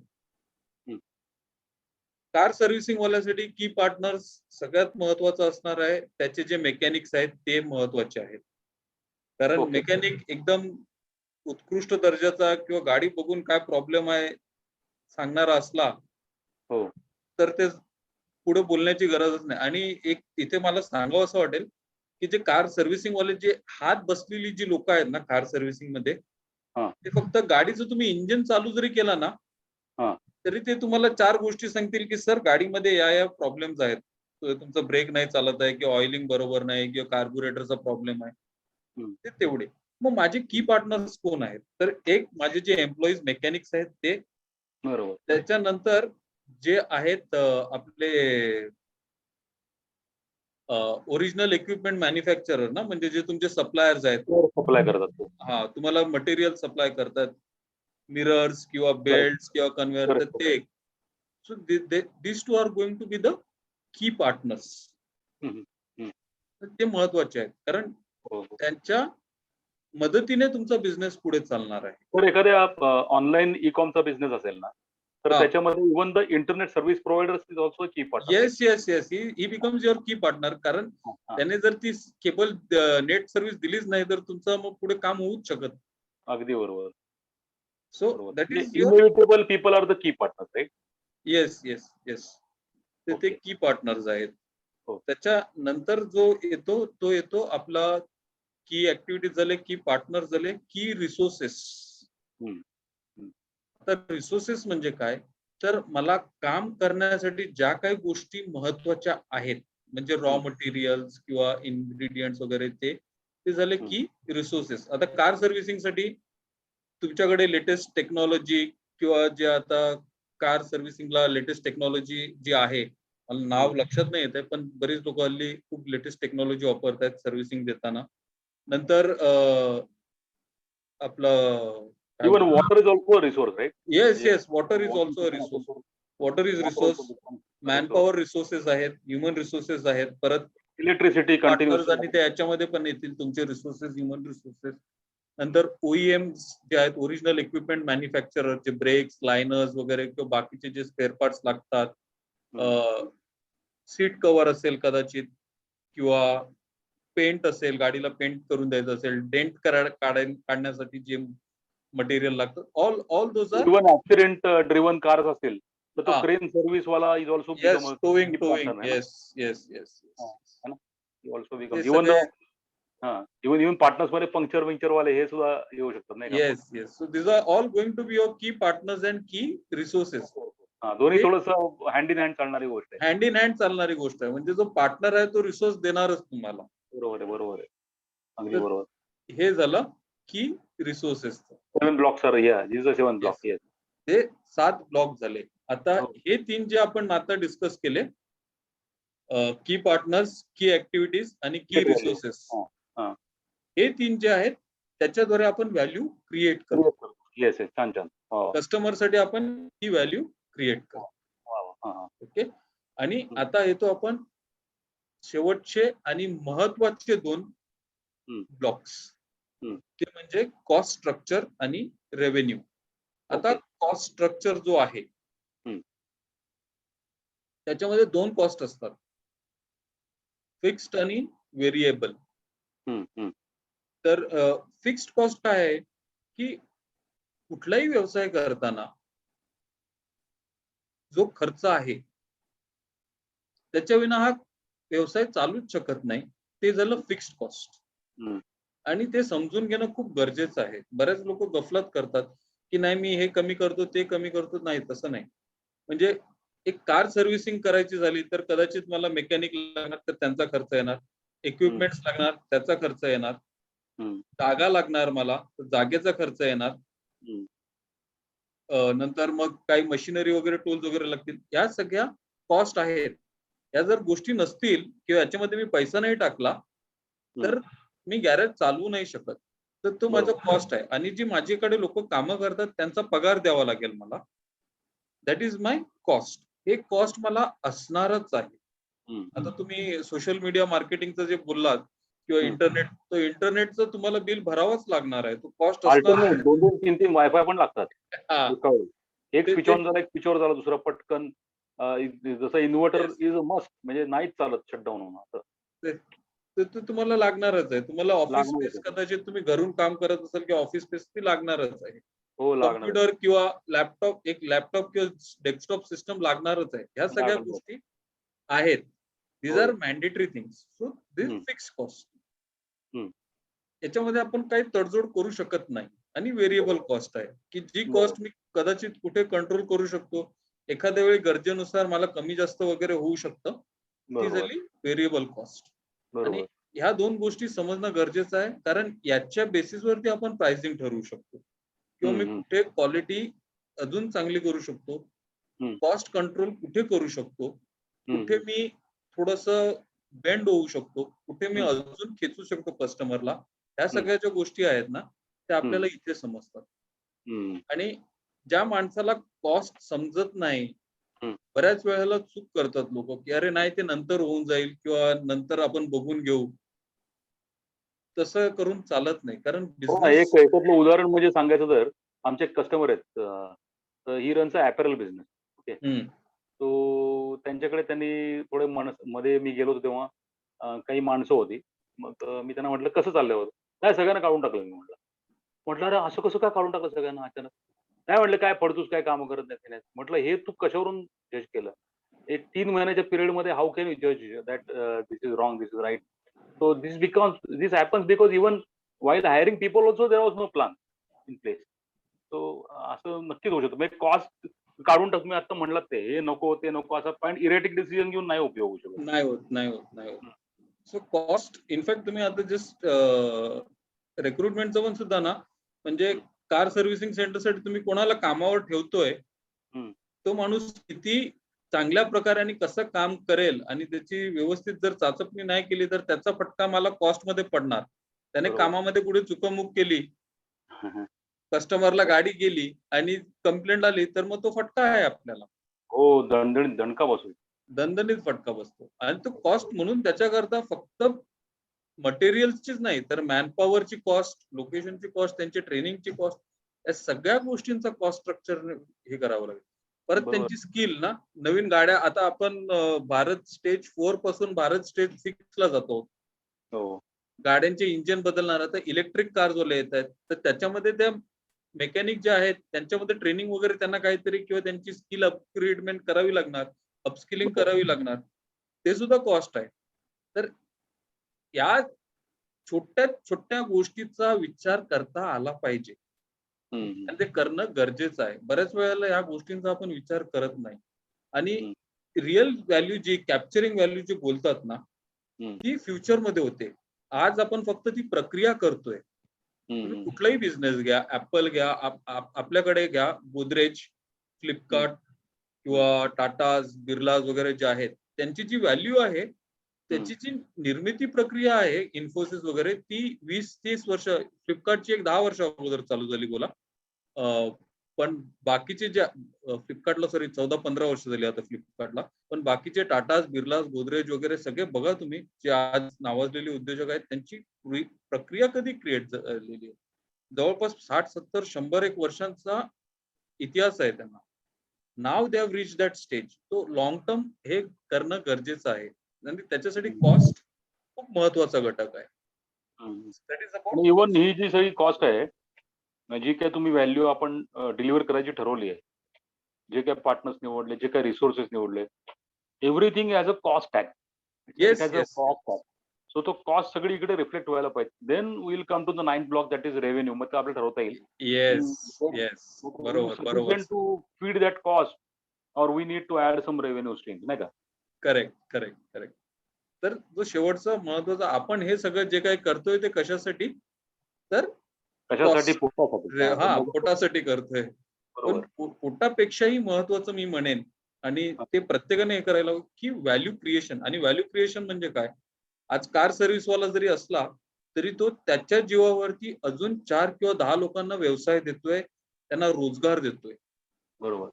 कार सर्व्हिसिंग वाल्यासाठी की पार्टनर्स सगळ्यात महत्वाचं असणार आहे. त्याचे जे मेकॅनिक्स आहेत ते महत्वाचे आहेत. कारण मेकॅनिक एकदम उत्कृष्ट दर्जाचा किंवा गाडी बघून काय प्रॉब्लेम आहे सांगणारा असला, तर ते पुढे बोलण्याची गरजच नाही. आणि एक इथे मला सांगावं असं वाटेल की जे कार सर्व्हिसिंग वाले जे हात बसलेली जी लोक आहेत ना कार सर्व्हिसिंग मध्ये, ते फक्त गाडीचं तुम्ही इंजिन चालू जरी केला ना, तरी ते तुम्हाला 4 गोष्टी सांगतील की सर गाडीमध्ये या प्रॉब्लेम्स आहेत, तुमचा ब्रेक नाही चालत आहे किंवा ऑइलिंग बरोबर नाही किंवा कार्ब्युरेटरचा प्रॉब्लेम आहे. ते तेवढे. मग माझे की पार्टनर्स कोण आहेत? तर एक माझे जे एम्प्लॉईज मेकॅनिक्स आहेत ते, बरोबर. त्याच्यानंतर जे आहेत आपले ओरिजिनल इक्विपमेंट मॅन्युफॅक्चरर ना, म्हणजे जे तुमचे सप्लायर्स आहेत, सप्लाय करतात ते. हा तुम्हाला मटेरियल सप्लाय करतात, मिरर्स किंवा बेल्ट किंवा कन्व्हेअर, तर Correct. ते so this two are going to be the key partners. Hmm, hmm. ते महत्वाचे आहेत, कारण हो, हो. त्यांच्या मदतीने तुमचा बिझनेस पुढे चालणार आहे. तर एखाद्या ऑनलाईन ई कॉमचा बिझनेस असेल ना, तर हा. त्याच्यामध्ये even the internet service providers is also key partner. Yes yes yes, he becomes your key partner, कारण त्याने जर ती केबल नेट सर्व्हिस दिलीच नाही तर तुमचं मग पुढे काम होऊच शकत. अगदी बरोबर. So that is your inevitable people are the key partner, right? Yes yes yes, ते Okay. की पार्टनर्स आहेत. हो. त्याच्या नंतर जो येतो तो येतो आपला की ऍक्टिव्हिटीज झाले, की पार्टनर झाले, की रिसोर्सेस. हम्म. तर रिसोर्सेस म्हणजे काय, तर मला काम करण्यासाठी ज्या काही गोष्टी महत्वाच्या आहेत, म्हणजे रॉ मटेरियल्स किंवा इन्ग्रेडियंट्स वगैरे, ते झाले की रिसोर्सेस. आता कार सर्व्हिसिंग साठी तुमच्याकडे लेटेस्ट टेक्नॉलॉजी किंवा जे आता कार सर्व्हिसिंगला लेटेस्ट टेक्नॉलॉजी जी आहे, मला नाव लक्षात नाही येत आहे, पण बरीच लोक हल्ली खूप लेटेस्ट टेक्नॉलॉजी वापरतायत सर्व्हिसिंग देताना. नंतर आपलं even water is also resource, right? Yes yes, water is also a resource. Water is resource, manpower resources आहेत, ह्युमन रिसोर्सेस आहेत, परत इलेक्ट्रिसिटी पार्टनर्स आणि कंटिन्युअसली. ते याच्यामध्ये पण येतील तुमचे रिसोर्सेस, ह्युमन रिसोर्सेस. नंतर ओईएम जे आहेत, ओरिजिनल इक्विपमेंट मॅन्युफॅक्चरर, जे ब्रेक्स, लायनर्स वगैरे किंवा बाकीचे जे स्पेअर पार्ट्स लागतात, सीट कव्हर असेल कदाचित, किंवा पेंट असेल, गाडीला पेंट करून द्यायचं असेल, डेंट काढण्यासाठी जे मटेरियल लागतं, all those are. Even accident driven cars असेल तर तो हा. क्रेन सर्व्हिस वाला is also yes, become towing partner आहे ना. येस येस येस, है ना? ऑल्सो ते बिकम इव्हन सगळे. इव्हन पार्टनर्स मध्ये पंक्चर वाले हे सुद्धा येऊ शकतात, नाही का? Yes yes, so this are all going to be your key partners and key resources. दोन्ही हे थोडस हँड इन हँड चालणारी गोष्ट आहे. हँड इन हँड चालणारी गोष्ट आहे, म्हणजे जो पार्टनर आहे तो रिसोर्स देणारच तुम्हाला. बरोबर आहे. अगदी तर बरोबर. हे झालं key resources. 7 blocks are, this is 7 block. Yes, हे 7 ब्लॉक झाले. आता हो. हे 3 जे आपण आता डिस्कस केले, की पार्टनर्स, की ऍक्टिव्हिटीज आणि की रिसोर्सेस, हे 3 जे आहेत त्याच्याद्वारे आपण व्हॅल्यू क्रिएट करतो. येस येस, छान छान. कस्टमर साठी आपण ही व्हॅल्यू क्रिएट करतो. ओके. आणि आता येतो आपण शेवटचे आणि महत्वाचे 2 ब्लॉक्स, ते म्हणजे कॉस्ट स्ट्रक्चर आणि रेव्हेन्यू. आता कॉस्ट स्ट्रक्चर जो आहे त्याच्यामध्ये 2 कॉस्ट असतात, फिक्स्ड आणि व्हेरिएबल. तर फिक्स्ड कॉस्ट काय आहे, की कुठलाही व्यवसाय करताना जो खर्च आहे त्याच्या विना हा व्यवसाय चालूच शकत नाही, ते झालं फिक्स्ड कॉस्ट. आणि ते समजून घेणं खूप गरजेचं आहे. बरेच लोक गफलत करतात की नाही मी हे कमी करतो ते कमी करतो. नाही, तसं नाही. म्हणजे एक कार सर्व्हिसिंग करायची झाली तर कदाचित मला मेकॅनिक लागणार तर त्यांचा खर्च येणार, इक्विपमेंट्स लागणार त्याचा खर्च येणार, जागा लागणार मला तर जागेचा खर्च येणार, नंतर मग काही मशिनरी वगैरे टूल्स वगैरे लागतील. या सगळ्या कॉस्ट आहेत. या जर गोष्टी नसतील किंवा याच्यामध्ये मी पैसा नाही टाकला तर मी गॅरेज चालवू नाही शकत. तर तो माझा कॉस्ट आहे. आणि जी माझ्याकडे लोक कामं करतात त्यांचा पगार द्यावा लागेल मला. That is my cost. हे कॉस्ट मला असणारच आहे. आता तुम्ही सोशल मीडिया मार्केटिंगचं जे बोललात किंवा इंटरनेट, तो इंटरनेटचं तुम्हाला बिल भरावाच लागणार आहे. तो कॉस्ट असणार. अल्टरनेट 2-3 वायफाय पण लागतात. एक ते- स्विच ते- ऑन झाला, एक स्विच ऑफ झाला, दुसरा पटकन जसं इन्व्हर्टर इज अ मस्ट, म्हणजे नाहीच चालत शटडाऊन होणं. ते तुम्हाला लागणारच आहे. तुम्हाला ऑफिस लागणारच स्पेस, आहे. कदाचित तुम्ही घरून काम करत असाल किंवा ऑफिस स्पेस, ती लागणारच आहे. हो, लागणार. कॉम्प्युटर किंवा लॅपटॉप किंवा डेस्कटॉप सिस्टम लागणारच आहे. ह्या सगळ्या लागणारच आहे. गोष्टी आहेत. दीज आर होय. Mandatory things. So this fix cost. हम्म. याच्यामध्ये आपण काही तडजोड करू शकत नाही. आणि व्हेरिएबल कॉस्ट आहे, की जी कॉस्ट मी कदाचित कुठे कंट्रोल करू शकतो. एखाद्या वेळी गरजेनुसार मला कमी जास्त वगैरे होऊ शकतं. ती झाली व्हेरिएबल कॉस्ट. आणि ह्या 2 गोष्टी समजणं गरजेचं आहे, कारण याच्या बेसिसवरती आपण प्राइसिंग ठरवू शकतो किंवा मी कुठे क्वालिटी अजून चांगली करू शकतो, कॉस्ट कंट्रोल कुठे करू शकतो, कुठे मी थोडंसं बेंड होऊ शकतो, कुठे मी हं. अजून खेचू शकतो कस्टमरला, ह्या सगळ्या ज्या गोष्टी आहेत ना, त्या आपल्याला इथे समजतात. हं. आणि ज्या माणसाला कॉस्ट समजत नाही, हं. बऱ्याच वेळेला चूक करतात लोकं, की "अरे नाही, ते नंतर होऊन जाईल किंवा नंतर आपण बघून घेऊ." तसं करून चालत नाही. कारण हो ना, बिझनेस एक याच्यातलं उदाहरण म्हणजे सांगायचं तर, आमचे एक कस्टमर आहेत. तर he runs a apparel business. Okay. हं, तो त्यांच्याकडे त्यांनी थोडे मध्ये मी गेलो होतो तेव्हा काही माणसं होती. मग मी त्यांना म्हटलं, "कसं चाललंय वगैरे?" "नाही, सगळ्यांना काढून टाकलं मी" म्हटलं. म्हटलं, "अरे, असं कसं काय काढून टाकलं सगळ्यांना अचानक?" नाही म्हटलं, "काय फडतूस, काय कामं करत नाही, काही नाही." म्हटलं, "हे तू कशावरून जज केलं? एक 3 महिन्याच्या पिरियडमध्ये हाऊ कॅन यू जज that this is wrong, this is right?" So this happens because even while hiring people also there was no plan in place. So असं नक्कीच होऊ शकतं. म्हणजे कॉस्ट काढून टाक तुम्ही आता म्हणलात ते, हे नको, ते नको असा पण इरेटिक डिसिजन घेऊन नाही उपयोग होऊ शकत. नाही होत, नाही होत, नाही होत. हं, सो कॉस्ट इनफॅक्ट तुम्ही आता जस्ट रिक्रुटमेंटचं पण सुद्धा ना, म्हणजे हं, कार सर्व्हिसिंग सेंटरसाठी तुम्ही कोणाला कामावर ठेवतोय, हं. तो माणूस किती चांगल्या प्रकारे आणि कसं काम करेल आणि त्याची व्यवस्थित जर चाचपणी नाही केली, तर त्याचा फटका मला कॉस्टमध्ये पडणार. त्याने बरोबर. कामामध्ये कुठे चुकामुक केली, कस्टमरला गाडी गेली आणि कंप्लेंट आली, तर मग तो फटका आहे आपल्याला. हो, दणदणीत दणका बसू. दणदणीत फटका बसतो आणि तो कॉस्ट म्हणून त्याच्याकरता फक्त मटेरियल्सचीच नाही, तर मॅनपॉवरची कॉस्ट, लोकेशनची कॉस्ट, त्यांची ट्रेनिंगची कॉस्ट, या सगळ्या गोष्टींचा कॉस्ट स्ट्रक्चर हे करावं लागेल. परत बरोबर. त्यांची स्किल ना, नवीन गाड्या आता आपण भारत स्टेज 4 पासून भारत स्टेज 6 ला जातो. हो. गाड्यांचे इंजिन बदलणार, आता इलेक्ट्रिक कार जोले येत आहेत, तर त्याच्यामध्ये त्या मेकॅनिक जे आहेत, त्यांच्यामध्ये ट्रेनिंग वगैरे त्यांना काहीतरी किंवा त्यांची स्किल अपग्रेडमेंट करावी लागणार, अपस्किलिंग बरोबर. करावी लागणार. ते सुद्धा कॉस्ट आहे. तर या छोट्या-छोट्या गोष्टीचा विचार करता आला पाहिजे हं, हं, आणि ते करणं गरजेचं आहे. बऱ्याच वेळेला या गोष्टींचा आपण विचार करत नाही आणि हं, रिअल व्हॅल्यू जी कॅप्चरिंग व्हॅल्यू जी बोलतात ना, हं, ती फ्युचरमध्ये होते. आज आपण फक्त ती प्रक्रिया करतोय. हं, तुम्ही हं, कुठलाही बिझनेस घ्या, Apple घ्या, आपल्याकडे घ्या, Godrej, हं, Flipkart हं, किंवा टाटाज, बिर्लाज वगैरे जे आहेत, त्यांची जी व्हॅल्यू आहे, हं. त्याची जी निर्मिती प्रक्रिया आहे, Infosys वगैरे ती 20-30 वर्ष, Flipkartची एक 10 वर्ष अगोदर चालू झाली बोला. अ, पण बाकीचे जे Flipkartला सॉरी 14-15 वर्ष झाली आता Flipkartला. पण बाकीचे टाटाज, बिर्लाज, गोदरेज वगैरे सगळे बघा तुम्ही, जे आज नावाजलेले उद्योजक आहेत, त्यांची प्रक्रिया कधी क्रिएट झालेली आहे. जवळपास 60, 70, 100 एक वर्षांचा इतिहास आहे त्यांना. Now they have reached that stage. तो लाँग टर्म हे करणं गरजेचं आहे. आणि त्याच्यासाठी कॉस्ट खूप महत्वाचा घटक आहे. दॅट इज अबाउट आणि इव्हन कॉस्ट. ही जी सगळी कॉस्ट आहे, जी काही तुम्ही व्हॅल्यू आपण डिलिव्हर करायची ठरवली आहे, जे काही पार्टनर्स निवडले, जे काही रिसोर्सेस निवडले, everything as a cost tag. It yes, has a yes, cost yes. Tag. So तो कॉस्ट सगळी इकडे रिफ्लेक्ट व्हायला पाहिजे. Then we will come to the 9th block that is revenue. मग ते आपल्याला ठरवता येईल, येस, की येस. रेव्हेन्यू बरोबर, बरोबर. Sufficient to feed that cost or we need to add some revenue streams नाही का? Correct, correct, correct. तर जो शेवटचा महत्वाचा आपण हे सगळं जे काही करतोय ते कशासाठी? तर कशासाठी? कॉस्ट पोटासाठी. पोटासाठी करतोय. पण बरोबर. पोटापेक्षाही महत्वाचं मी म्हणेन आणि ते प्रत्येकाने हे करायला हवं, की व्हॅल्यू क्रिएशन आणि व्हॅल्यू क्रिएशन म्हणजे काय? आज कार सर्व्हिसवाला जरी असला, तरी तो त्याच्या जीवावरती अजून 4 किंवा 10 लोकांना व्यवसाय देतोय, त्यांना रोजगार देतोय. बरोबर.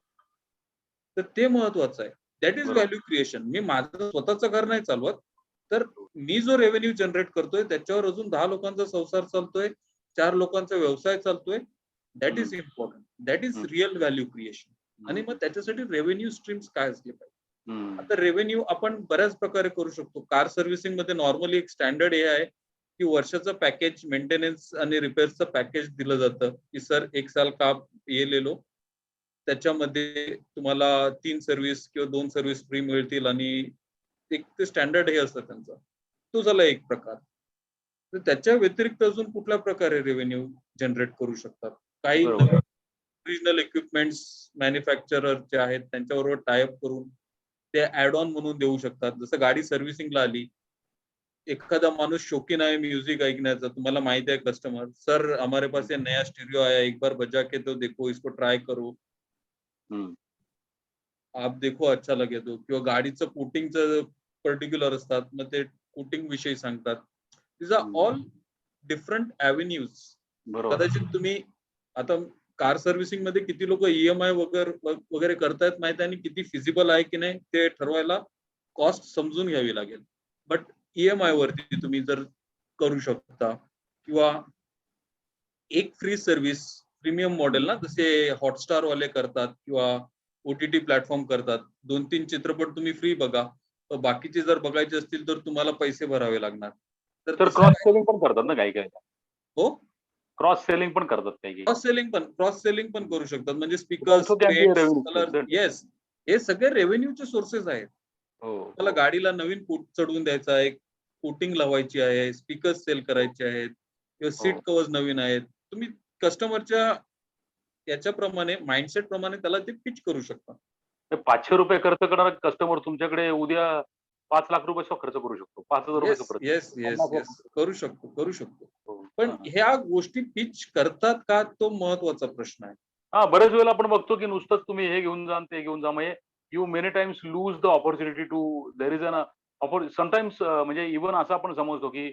तर ते महत्वाचं आहे. दॅट इज बरोबर. Value creation. मी माझं स्वतःचं घर नाही चालवत. तर मी जो रेव्हेन्यू जनरेट करतोय त्याच्यावर अजून 10 लोकांचा संसार चालतोय, 4 लोकांचा व्यवसाय चालतोय. दॅट हं, इज इम्पोर्टंट. दॅट इज हं, रिअल व्हॅल्यू क्रिएशन. आणि मग हं, त्याच्यासाठी रेव्हेन्यू स्ट्रीम्स काय असले पाहिजे? हं, आता रेव्हेन्यू आपण बऱ्याच प्रकारे करू शकतो. कार सर्व्हिसिंगमध्ये नॉर्मली एक स्टँडर्ड हे आहे, की वर्षाचं पॅकेज मेंटेनन्स आणि रिपेअर्सचं पॅकेज दिलं जातं, की सर 1 साल का ये ले लो. त्याच्यामध्ये तुम्हाला 3 सर्व्हिस किंवा 2 सर्व्हिस फ्री मिळतील आणि एक ते स्टँडर्ड हे असतं त्यांचं. तो झाला एक प्रकार. तर त्याच्या व्यतिरिक्त अजून कुठल्या प्रकारे रेव्हेन्यू जनरेट करू शकतात? काही बरोबर. नवीन ओरिजिनल इक्विपमेंट्स मॅन्युफॅक्चरर जे आहेत त्यांच्याबरोबर टाय अप करून ते ॲड ऑन म्हणून देऊ शकतात. जसं गाडी सर्व्हिसिंगला आली, एखादा माणूस शौकीन आहे म्युझिक ऐकण्याचा, तुम्हाला माहिती आहे कस्टमर, "सर हमारे हं, पास ये नया स्टीरियो आया है, एक बार बजा के तो देखो, इसको ट्राय करो." हं, आप देखो अच्छा लगे तो किंवा गाडीचं कोटिंगचं पर्टिक्युलर असतात, मग ते कोटिंग विषयी सांगतात. These are all different avenues. बरोबर. कदाचित तुम्ही आता कार सर्व्हिसिंग मध्ये किती लोक EMI वगैरे करतायत माहित आहे, आणि किती फिजिबल आहे की नाही ते ठरवायला कॉस्ट समजून घ्यावी लागेल. बट EMI वरती तुम्ही जर करू शकता, किंवा एक फ्री सर्व्हिस प्रीमियम मॉडेल ना, जसे हॉटस्टार वाले करतात किंवा OTT प्लॅटफॉर्म करतात. 2-3 चित्रपट तुम्ही फ्री बघा. बाकीचे जर बघायचे असतील तर तुम्हाला पैसे भरावे लागणार. तर तर तसं क्रॉस काही. सेलिंग पण करतात ना काही काही. हो, क्रॉस सेलिंग पण करतात काही काही. क्रॉस सेलिंग पण करू शकतात. म्हणजे also speakers, can be paints, colour. Revenue. Yes, हे सगळे रेव्हेन्यूचे सोर्सेस आहेत. हो, मला हो. गाडीला नवीन कोट चढवून द्यायचा आहे, कोटिंग लावायची आहे, स्पीकर्स सेल करायचे आहेत, किंवा सीट हो. कव्हर्स नवीन आहेत. तुम्ही कस्टमरच्या याच्याप्रमाणे, माइंडसेट प्रमाणे त्याला ते पिच करू शकता. ते ₹500 खर्च करणारा कस्टमर तुमच्याकडे उद्या ₹5,00,000 सुद्धा खर्च करू शकतो. ₹5,000 येस, प्रति. Yes, yes, yes. 50,000. करू शकतो, करू शकतो. हो. पण हां, हां. ह्या गोष्टी पिच करतात का, तो महत्वाचा प्रश्न आहे. हां, बऱ्याच वेळेला आपण बघतो, की नुसतंच तुम्ही हे घेऊन जा आणि ते घेऊन जा. म्हणजे you many times lose the opportunity to there is sometimes म्हणजे इव्हन असं आपण समजतो, की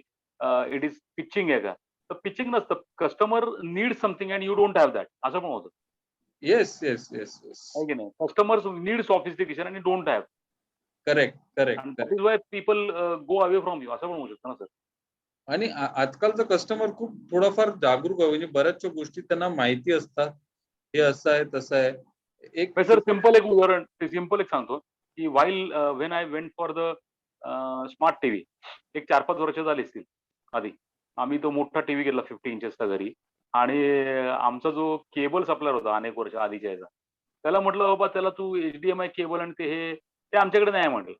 इट इज पिचिंग आहे का? तर पिचिंग नसतं. Customer need something and you don't have that असं पण होतं. Yes, yes, yes, yes. आहे की नाही? Customers need sophistication and you don't have. Correct, correct, and that correct. Is why people go away from you असं पण होऊ शकतं ना सर. आणि आजकालचा कस्टमर खूप थोडाफार जागरूक आहे. म्हणजे बऱ्याचशा गोष्टी त्यांना माहिती असतात. हे असं आहे, तसं आहे. एक सर सिंपल. सिंपल एक उदाहरण सिंपल एक सांगतो, की while when I went for the smart TV एक 4-5 वर्ष झाली असतील आधी. आम्ही तो मोठा टीव्ही घेतला 50 इंचेसचा घरी आणि आमचा जो केबल सप्लायर होता अनेक वर्ष आधीच्या ह्याचा. त्याला म्हटलं, "बाबा त्याला तू HDMI केबल आणि ते आमच्याकडे नाही" म्हटलं.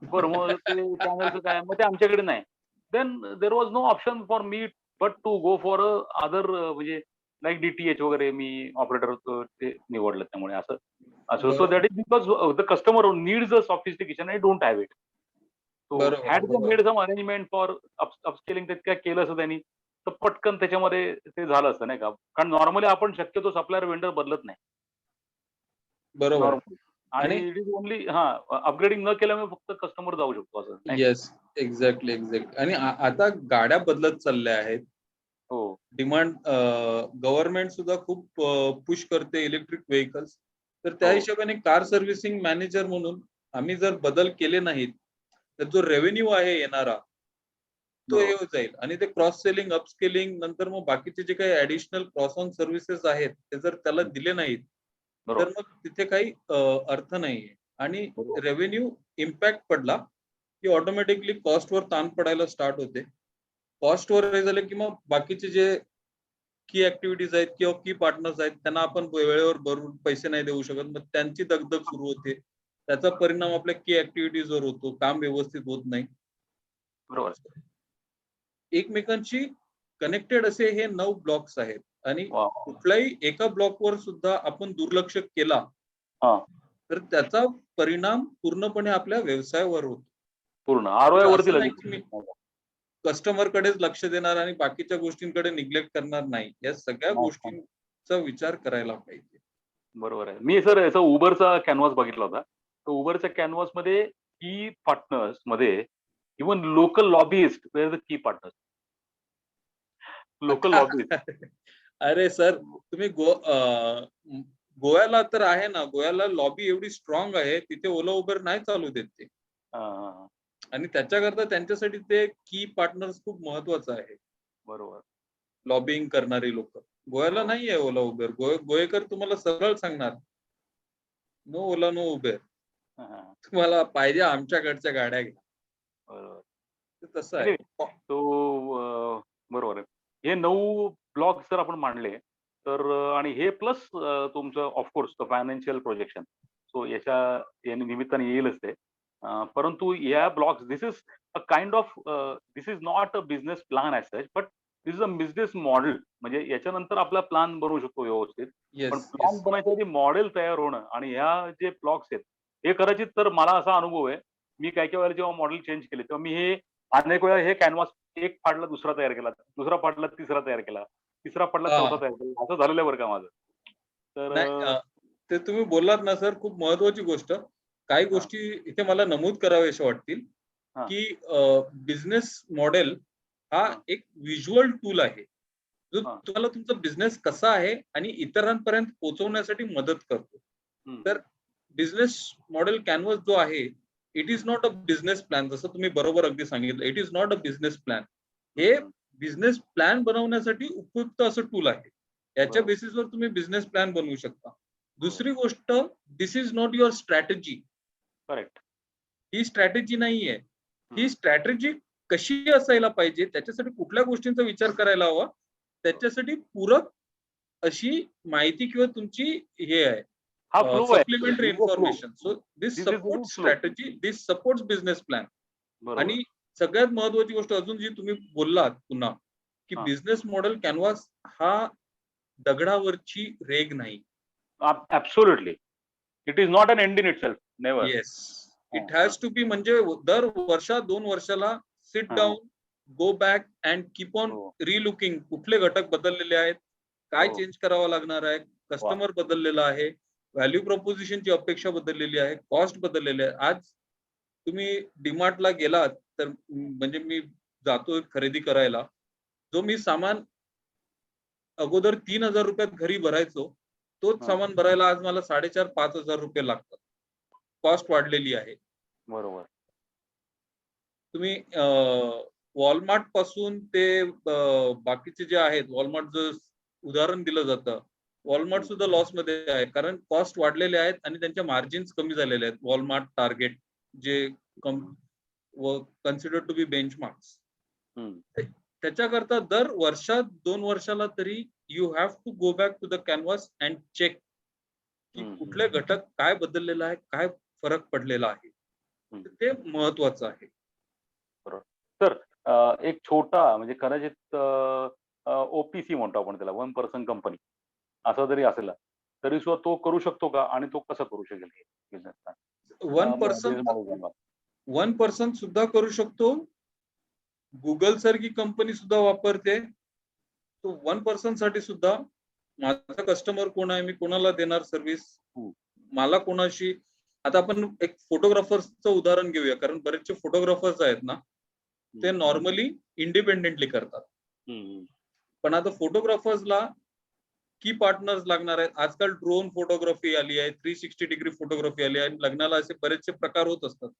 बरं मग ते चॅनलचं काय? मग ते आमच्याकडे नाही. Then there was no option for me but to go for other म्हणजे लाइक DTH वगैरे मी ऑपरेटर ते निवडलं त्यामुळे असं असं. सो बरोबर, that is because the customer needs a sophistication I don't have it. So बरोबर, हॅड दे बरोबर. Made some arrangement for upscaling ते काय केलं असतं त्यांनी, तर पटकन त्याच्यामध्ये ते झालं असतं नाही का? कारण नॉर्मली आपण शक्यतो सप्लायर वेंडर बदलत नाही. बरोबर. नॉर्मली आणि आणि इट इज ओन्ली अपग्रेडिंग न केल्यामुळे फक्त कस्टमर जाऊ शकतो असं नाही का? Yes, exactly, exactly. आणि आता गाड्या बदलत चालल्या आहेत. हो. डिमांड गव्हर्नमेंट सुद्धा खूप पुश करते इलेक्ट्रिक व्हेइकल्स. तर त्या हो. हिशोबाने कार सर्व्हिसिंग मॅनेजर म्हणून आम्ही जर बदल केले नाहीत, तर जो रेव्हेन्यू आहे येणारा, तो हे बरोबर. होत जाईल. आणि ते क्रॉस सेलिंग, अपस्केलिंग, नंतर मग बाकीचे जे काही ऍडिशनल क्रॉस ऑन सर्व्हिसेस आहेत, ते जर त्याला हं. दिले नाहीत, तर बरोबर. मग तिथे काही अर्थ नाहीये. आणि बरोबर. रेव्हेन्यू इम्पॅक्ट पडला, की ऑटोमॅटिकली कॉस्टवर ताण पडायला स्टार्ट होते. कॉस्टवर हे झालं, की मग बाकीचे जे की ऍक्टिव्हिटीज आहेत किंवा की पार्टनर्स आहेत, त्यांना आपण वेळेवर भरून पैसे नाही देऊ शकत. मग त्यांची दगदग सुरू होते. त्याचा परिणाम आपल्या की ऍक्टिव्हिटीजवर होतो. काम व्यवस्थित होत नाही. बरोबर. एकमेकांशी कनेक्टेड असे हे 9 ब्लॉक्स आहेत. आणि वाह! कुठल्याही एका ब्लॉकवर सुद्धा आपण दुर्लक्ष केला, हां. तर त्याचा परिणाम पूर्णपणे आपल्या व्यवसायावर होतो. पूर्ण म्हणजे ROI वरती असं नाही, लगेच. की मी कस्टमरकडेच लक्ष देणार आणि बाकीच्या गोष्टींकडे निग्लेक्ट करणार नाही. या सगळ्या हां, हां. गोष्टींचा विचार करायला पाहिजे. बरोबर आहे. मी सर याचा Uberचा कॅनव्हास बघितला होता. तर Uberच्या कॅनव्हासमध्ये की पार्टनर्समध्ये even local lobbyist were the key partners. Local lobbyist. अरे सर, तुम्ही गोव्याला तर आहे ना, गोव्याला लॉबी एवढी स्ट्रॉंग आहे, तिथे ओला उबेर नाही चालू देत ते. हां, हां, हां. आणि त्याच्याकरता त्यांच्यासाठी ते की पार्टनर्स खूप महत्वाचं आहे. बरोबर. लॉबिंग करणारी लोक. गोव्याला हो. नाहीये ओला उबेर. गोवेकर तुम्हाला सरळ सांगणार, नो ओला, नो उबेर. हां, हां. तुम्हाला पाहिजे आमच्याकडच्या गाड्या घ्या. बरोबर. ते तसं नाही, आहे. नाही. बरोबर आहे. हे 9 ब्लॉक्स जर आपण मांडले, तर आणि हे प्लस तुमचं of course financial projection. So या निमित्ताने येईलच ते. परंतु या blocks this is a kind of this is not a business plan as such, but this is a business model. म्हणजे याच्यानंतर आपला प्लॅन बनवू शकतो व्यवस्थित. पण येस, प्लॅन येस. बनायच्या आधी मॉडेल तयार होणं आणि ह्या जे ब्लॉक्स आहेत, हे कदाचित तर मला असा अनुभव आहे, मी काही-काही वेळेला जेव्हा मॉडेल चेंज केले, तेव्हा मी हे अनेक वेळा हे कॅनव्हास एक फाडला दुसरा तयार केला, दुसरा फाडला तिसरा तयार केला, तिसरा फाडला चौथा हां. तयार केला. असं झालेलं आहे बरं का माझं. तर नाही, ते तुम्ही बोललात ना सर, खूप महत्वाची गोष्ट. काही गोष्टी इथे मला नमूद कराव्याशा वाटतील, हा. की बिझनेस मॉडेल हा हा. एक व्हिज्युअल टूल आहे, जो हा. तुम्हाला तुमचा बिझनेस कसा आहे आणि इतरांपर्यंत पोहोचवण्यासाठी मदत करतो. तर बिझनेस मॉडेल कॅनव्हास जो आहे, it is not a business plan. जसं तुम्ही बरोबर अगदी सांगितलं, it is not a business plan. हे बिझनेस प्लॅन बनवण्यासाठी उपयुक्त असं टूल आहे. याच्या बेसिसवर तुम्ही बिझनेस प्लॅन बनवू शकता. दुसरी गोष्ट, this is not your strategy. Correct. ही स्ट्रॅटेजी नाहीये. ही स्ट्रॅटेजी कशी असायला पाहिजे, त्याच्यासाठी कुठल्या गोष्टींचा विचार करायला हवा, त्याच्यासाठी पूरक अशी माहिती किंवा तुमची हे आहे, हा फ्लो आहे. Supplementary information. So this This is the support flow. Strategy, this supports business plan. बरोबर. आणि सगळ्यात महत्वाची गोष्ट अजून जी तुम्ही बोललात पुन्हा, की हा. बिझनेस मॉडेल कॅनव्हास हा दगडावरची रेघ नाही. Absolutely. It is not an end in itself. Never. Yes, it has to be. म्हणजे दर वर्षा 2 वर्षाला sit down, go back and keep on relooking. कुठले घटक बदललेले आहेत, काय चेंज करावं लागणार आहे, कस्टमर बदललेला आहे, व्हॅल्यू प्रपोजिशनची अपेक्षा बदललेली आहे, कॉस्ट बदललेली आहे. आज तुम्ही डीमार्टला गेलात तर, म्हणजे मी जातोय खरेदी करायला, जो मी सामान अगोदर 3,000 रुपयात घरी भरायचो, तोच सामान भरायला आज मला 4,500-5,000 रुपये लागतात. कॉस्ट वाढलेली आहे. बरोबर. तुम्ही वॉलमार्ट पासून ते बाकीचे जे आहेत, वॉलमार्टचं उदाहरण दिलं जातं. वॉलमार्ट सुद्धा लॉसमध्ये आहे, कारण कॉस्ट वाढलेले आहेत आणि त्यांच्या मार्जिन्स कमी झालेले आहेत. वॉलमार्ट, टार्गेट जे कन्सिडर टू बी बेंचमार्क्स. त्याच्याकरता दर वर्षात 2 वर्षाला तरी you have to go back to the canvas and check, की कुठले घटक काय बदललेला आहे, काय फरक पडलेला आहे. ते महत्वाचं आहे. तर एक छोटा, म्हणजे कदाचित ओपीसी म्हणतो आपण त्याला, 1 पर्सन कंपनी असं जरी असेल, तरी सुद्धा तो करू शकतो का, आणि तो कसा करू शकेल हे बिझनेस प्लॅन? 1 पर्सन सुद्धा करू शकतो. गुगल सारखी कंपनी सुद्धा वापरते. तो 1 पर्सन साठी सुद्धा, माझा कस्टमर कोण आहे, मी कोणाला देणार सर्व्हिस, मला कोणाशी. आता आपण एक फोटोग्राफर्सचं उदाहरण घेऊया, कारण बरेचसे फोटोग्राफर्स आहेत ना, ते नॉर्मली इंडिपेंडेंटली करतात. पण आता फोटोग्राफर्सला की पार्टनर्स लागणार आहेत. आजकाल ड्रोन फोटोग्राफी आली आहे, 360 डिग्री फोटोग्राफी आली आहे. लग्नाला असे बरेचसे प्रकार होत असतात.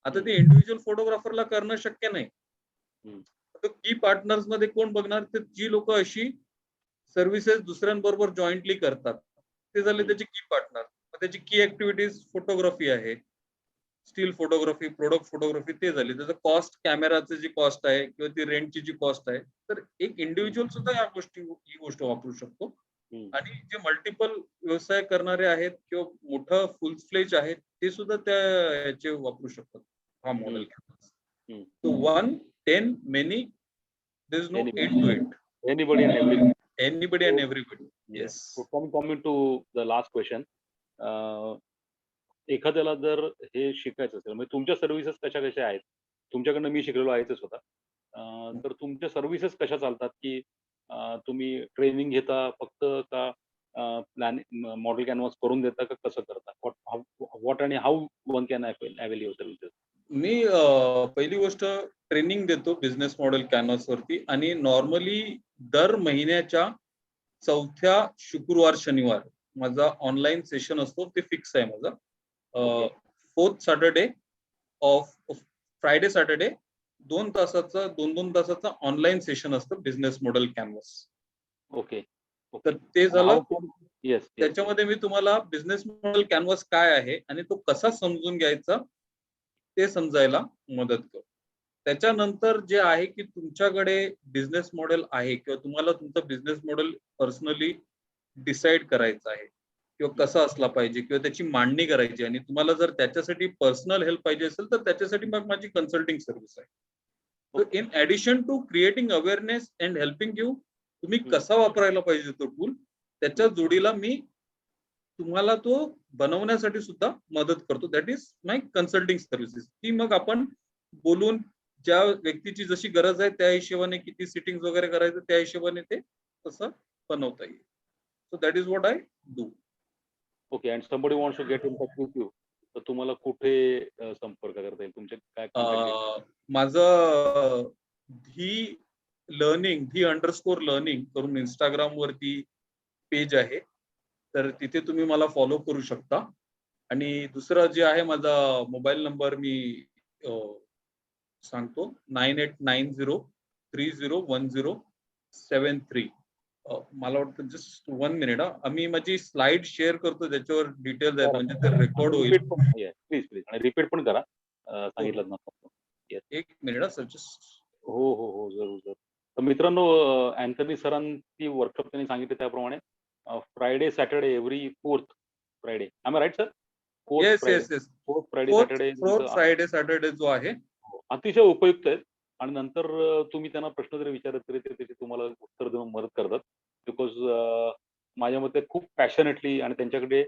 आता ते इंडिव्हिज्युअल फोटोग्राफरला करणं शक्य नाही. तर की पार्टनर्स मध्ये कोण बघणार, तर जी लोक अशी सर्व्हिसेस दुसऱ्यांबरोबर जॉईंटली करतात, ते झाले त्याचे की पार्टनर. त्याची की ऍक्टिव्हिटीज फोटोग्राफी आहे, स्टील फोटोग्राफी, प्रोडक्ट फोटोग्राफी, ते झाली. त्याचं कॉस्ट, कॅमेराची जी कॉस्ट आहे किंवा ती रेंटची जी कॉस्ट आहे, तर एक इंडिव्हिज्युअल सुद्धा ही गोष्ट वापरू शकतो. आणि जे मल्टिपल व्यवसाय करणारे आहेत किंवा मोठं फुल फ्लेज आहेत, ते सुद्धा त्या याचे वापरू शकतात हा model. So 1, 10, many, there is no end to it. Anybody and everybody. Anybody and everybody. Yes. Coming to the last question. एखाद्याला जर हे शिकायचं असेल, म्हणजे तुमच्या सर्व्हिसेस कशा कशा आहेत, तुमच्याकडनं मी शिकलेलो आहेच स्वतः, तर तुमच्या सर्व्हिसेस कशा चालतात, की तुम्ही ट्रेनिंग घेता फक्त, का प्लॅन मॉडेल कॅनव्हास करून देता, का कसं करता? व्हॉट आणि how one can avail your services? मी पहिली गोष्ट ट्रेनिंग देतो बिझनेस मॉडेल कॅनव्हास वरती, आणि नॉर्मली दर महिन्याच्या 4थ्या शुक्रवार शनिवार माझा ऑनलाईन सेशन असतो. ते फिक्स आहे माझा. 4th Saturday of Friday Saturday 2 तासाचा ऑनलाईन सेशन असतं बिझनेस मॉडेल कॅनव्हास. ओके. तर ते झालं. येस. त्याच्यामध्ये मी तुम्हाला बिझनेस मॉडेल कॅनव्हास काय आहे आणि तो कसा समजून घ्यायचा ते समजायला मदत करतो. त्याच्यानंतर जे आहे, की तुमच्याकडे बिझनेस मॉडेल आहे किंवा तुम्हाला तुमचा बिझनेस मॉडेल पर्सनली डिसाईड करायचा आहे किंवा कसा असला पाहिजे किंवा त्याची मांडणी करायची, आणि तुम्हाला जर त्याच्यासाठी पर्सनल हेल्प पाहिजे असेल, तर त्याच्यासाठी मग माझी कन्सल्टिंग सर्व्हिस आहे. So in addition to creating awareness and helping you, तुम्ही कसा वापरायला पाहिजे तो टूल, त्याच्या जोडीला मी तुम्हाला तो बनवण्यासाठी सुद्धा मदत करतो. That is my consulting services. ती मग आपण बोलून, ज्या व्यक्तीची जशी गरज आहे त्या हिशोबाने, किती सिटिंग वगैरे करायचं त्या हिशोबाने ते तसं बनवता येईल. So that is what I do. Okay, and somebody wants to get in touch with you. तर तुम्हाला कुठे संपर्क करता येईल? तुमचे काय कॉन्टॅक्ट? माझं धी अंडरस्कोर लर्निंग करून Instagram वरती पेज आहे. तर तिथे तुम्ही मला फॉलो करू शकता. आणि दुसरं जे आहे माझा मोबाईल नंबर मी अ, सांगतो 9890301073. मला वाटतं जस्ट 1 मिनिट मी माझी स्लाइड शेअर करतो ज्याच्यावर डिटेल्स आहेत म्हणजे ते रेकॉर्ड होईल. रिपीट पण प्लीज आणि रिपीट पण करा सांगितलं ना. येस. 1 minute sir just. हो, हो, हो. जरूर, जरूर. तर मित्रांनो अँथनी सरांची वर्कशॉप त्यांनी सांगितले त्याप्रमाणे Friday, Saturday every 4th Friday. Am I right sir? 4th yes, Friday. Yes, yes. 4th Friday, 4th Saturday 4th Friday, Saturday जो आहे. अतिशय उपयुक्त आहेत आणि नंतर तुम्ही त्यांना प्रश्न जरी विचारत तरी ते त्याची तुम्हाला उत्तर देऊन मदत करतात. बिकॉज माझ्या मते खूप पॅशनेटली आणि त्यांच्याकडे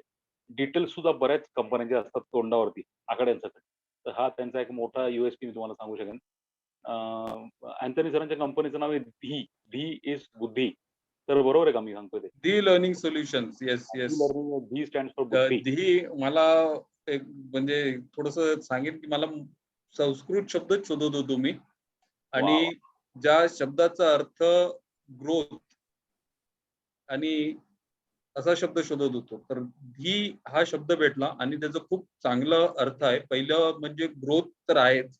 डिटेल्स सुद्धा बऱ्याच कंपन्यांचे असतात तोंडावरती, आकड्यांसकट. तर हा त्यांचा एक मोठा USP मी तुम्हाला सांगू शकेन. अँथनी सरांच्या कंपनीचं नाव आहे धी. धी इज बुद्धी. तर बरोबर आहे का मी सांगतोय ते? धी learning solutions. Yes, yes. Learning धी स्टँड्स फॉर बुद्धी. धी मला एक म्हणजे थोडंसं सांगेन की मला संस्कृत शब्दच शोधत होतो मी आणि ज्या शब्दाचा अर्थ ग्रोथ आणि असा शब्द शोधत होतो. तर धी हा शब्द भेटला आणि त्याचा खूप चांगला अर्थ आहे. पहिलं म्हणजे ग्रोथ तर आहेच,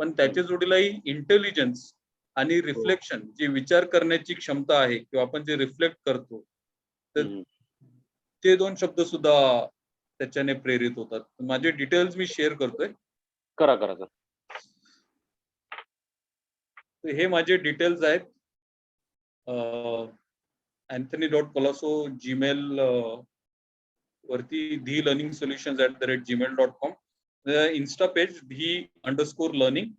पण त्याच्या जोडीलाही इंटेलिजन्स आणि रिफ्लेक्शन जी विचार करण्याची क्षमता आहे किंवा आपण जे रिफ्लेक्ट करतो, तर ते 2 शब्द सुद्धा त्याच्याने प्रेरित होतात. माझे डिटेल्स मी शेअर करतोय. करा, करा, करा. तर हे माझे डिटेल्स आहेत. anthony.colasso gmail वरती धी learning solutions @gmail.com. Insta page धी अंडरस्कोर लर्निंग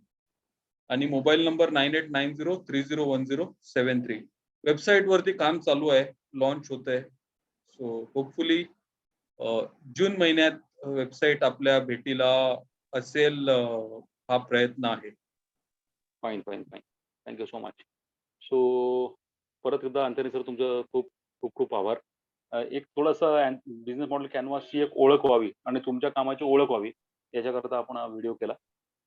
आणि मोबाईल नंबर 9890301073. वेबसाईट वरती काम चालू आहे, लॉन्च होत आहे. सो होपफुली जून महिन्यात वेबसाईट आपल्या भेटीला असेल, हा प्रयत्न आहे. Fine, fine, fine. Thank so much. So परत एकदा अँथनी सर तुमचं खूप खूप खूप आभार. एक थोडासा बिझनेस मॉडेल कॅनव्हासची एक ओळख व्हावी आणि तुमच्या कामाची ओळख व्हावी याच्याकरता आपण हा व्हिडिओ केला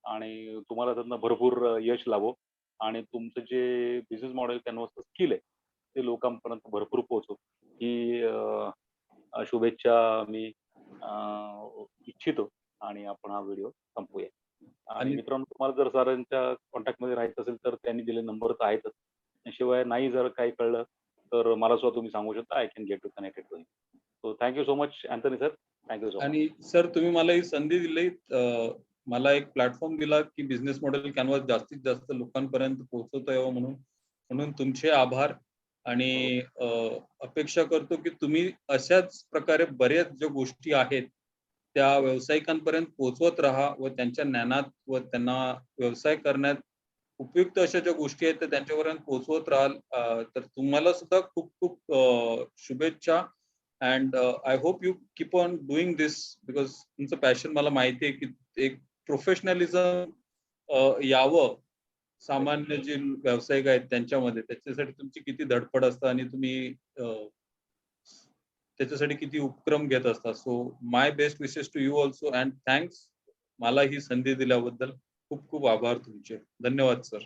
आणि तुम्हाला त्यातनं भरपूर यश लाभो आणि तुमचं जे बिझनेस मॉडेल कॅनव्हासचं स्किल आहे ते लोकांपर्यंत भरपूर पोहोचो ही शुभेच्छा मी इच्छितो आणि आपण हा व्हिडिओ संपवूया. आणि मित्रांनो तुम्हाला जर सरांच्या कॉन्टॅक्टमध्ये राहायचं असेल तर त्यांनी दिलेले नंबर तर आहेतच. शिवाय नाही जर काही कळलं तर मला सुद्धा तुम्ही सांगू शकता. I can get you connected to him. So thank so much Anthony sir. Thank so much. आणि सर तुम्ही मला ही संधी दिली, मला एक प्लॅटफॉर्म दिला की बिझनेस मॉडेल कॅनव्हास जास्तीत जास्त लोकांपर्यंत पोहोचवता यावं म्हणून तुमचे आभार. आणि अपेक्षा करतो की तुम्ही अशाच प्रकारे बऱ्याच ज्या गोष्टी आहेत त्या व्यावसायिकांपर्यंत पोहोचवत राहा व त्यांच्या ज्ञानात व त्यांना व्यवसाय करण्यात उपयुक्त अशा ज्या गोष्टी आहेत त्या त्यांच्यापर्यंत पोहोचवत राहाल. तर तुम्हाला सुद्धा खूप खूप शुभेच्छा. And I hope you keep on doing this because तुमचं पॅशन मला माहिती आहे की एक प्रोफेशनलिझम यावं सामान्य जे व्यावसायिक आहेत त्यांच्यामध्ये, त्याच्यासाठी तुमची किती धडपड असतं आणि तुम्ही त्याच्यासाठी किती उपक्रम घेत असता. So my best wishes to you also and thanks मला ही संधी दिल्याबद्दल. खूप खूप आभार तुमचे. धन्यवाद सर.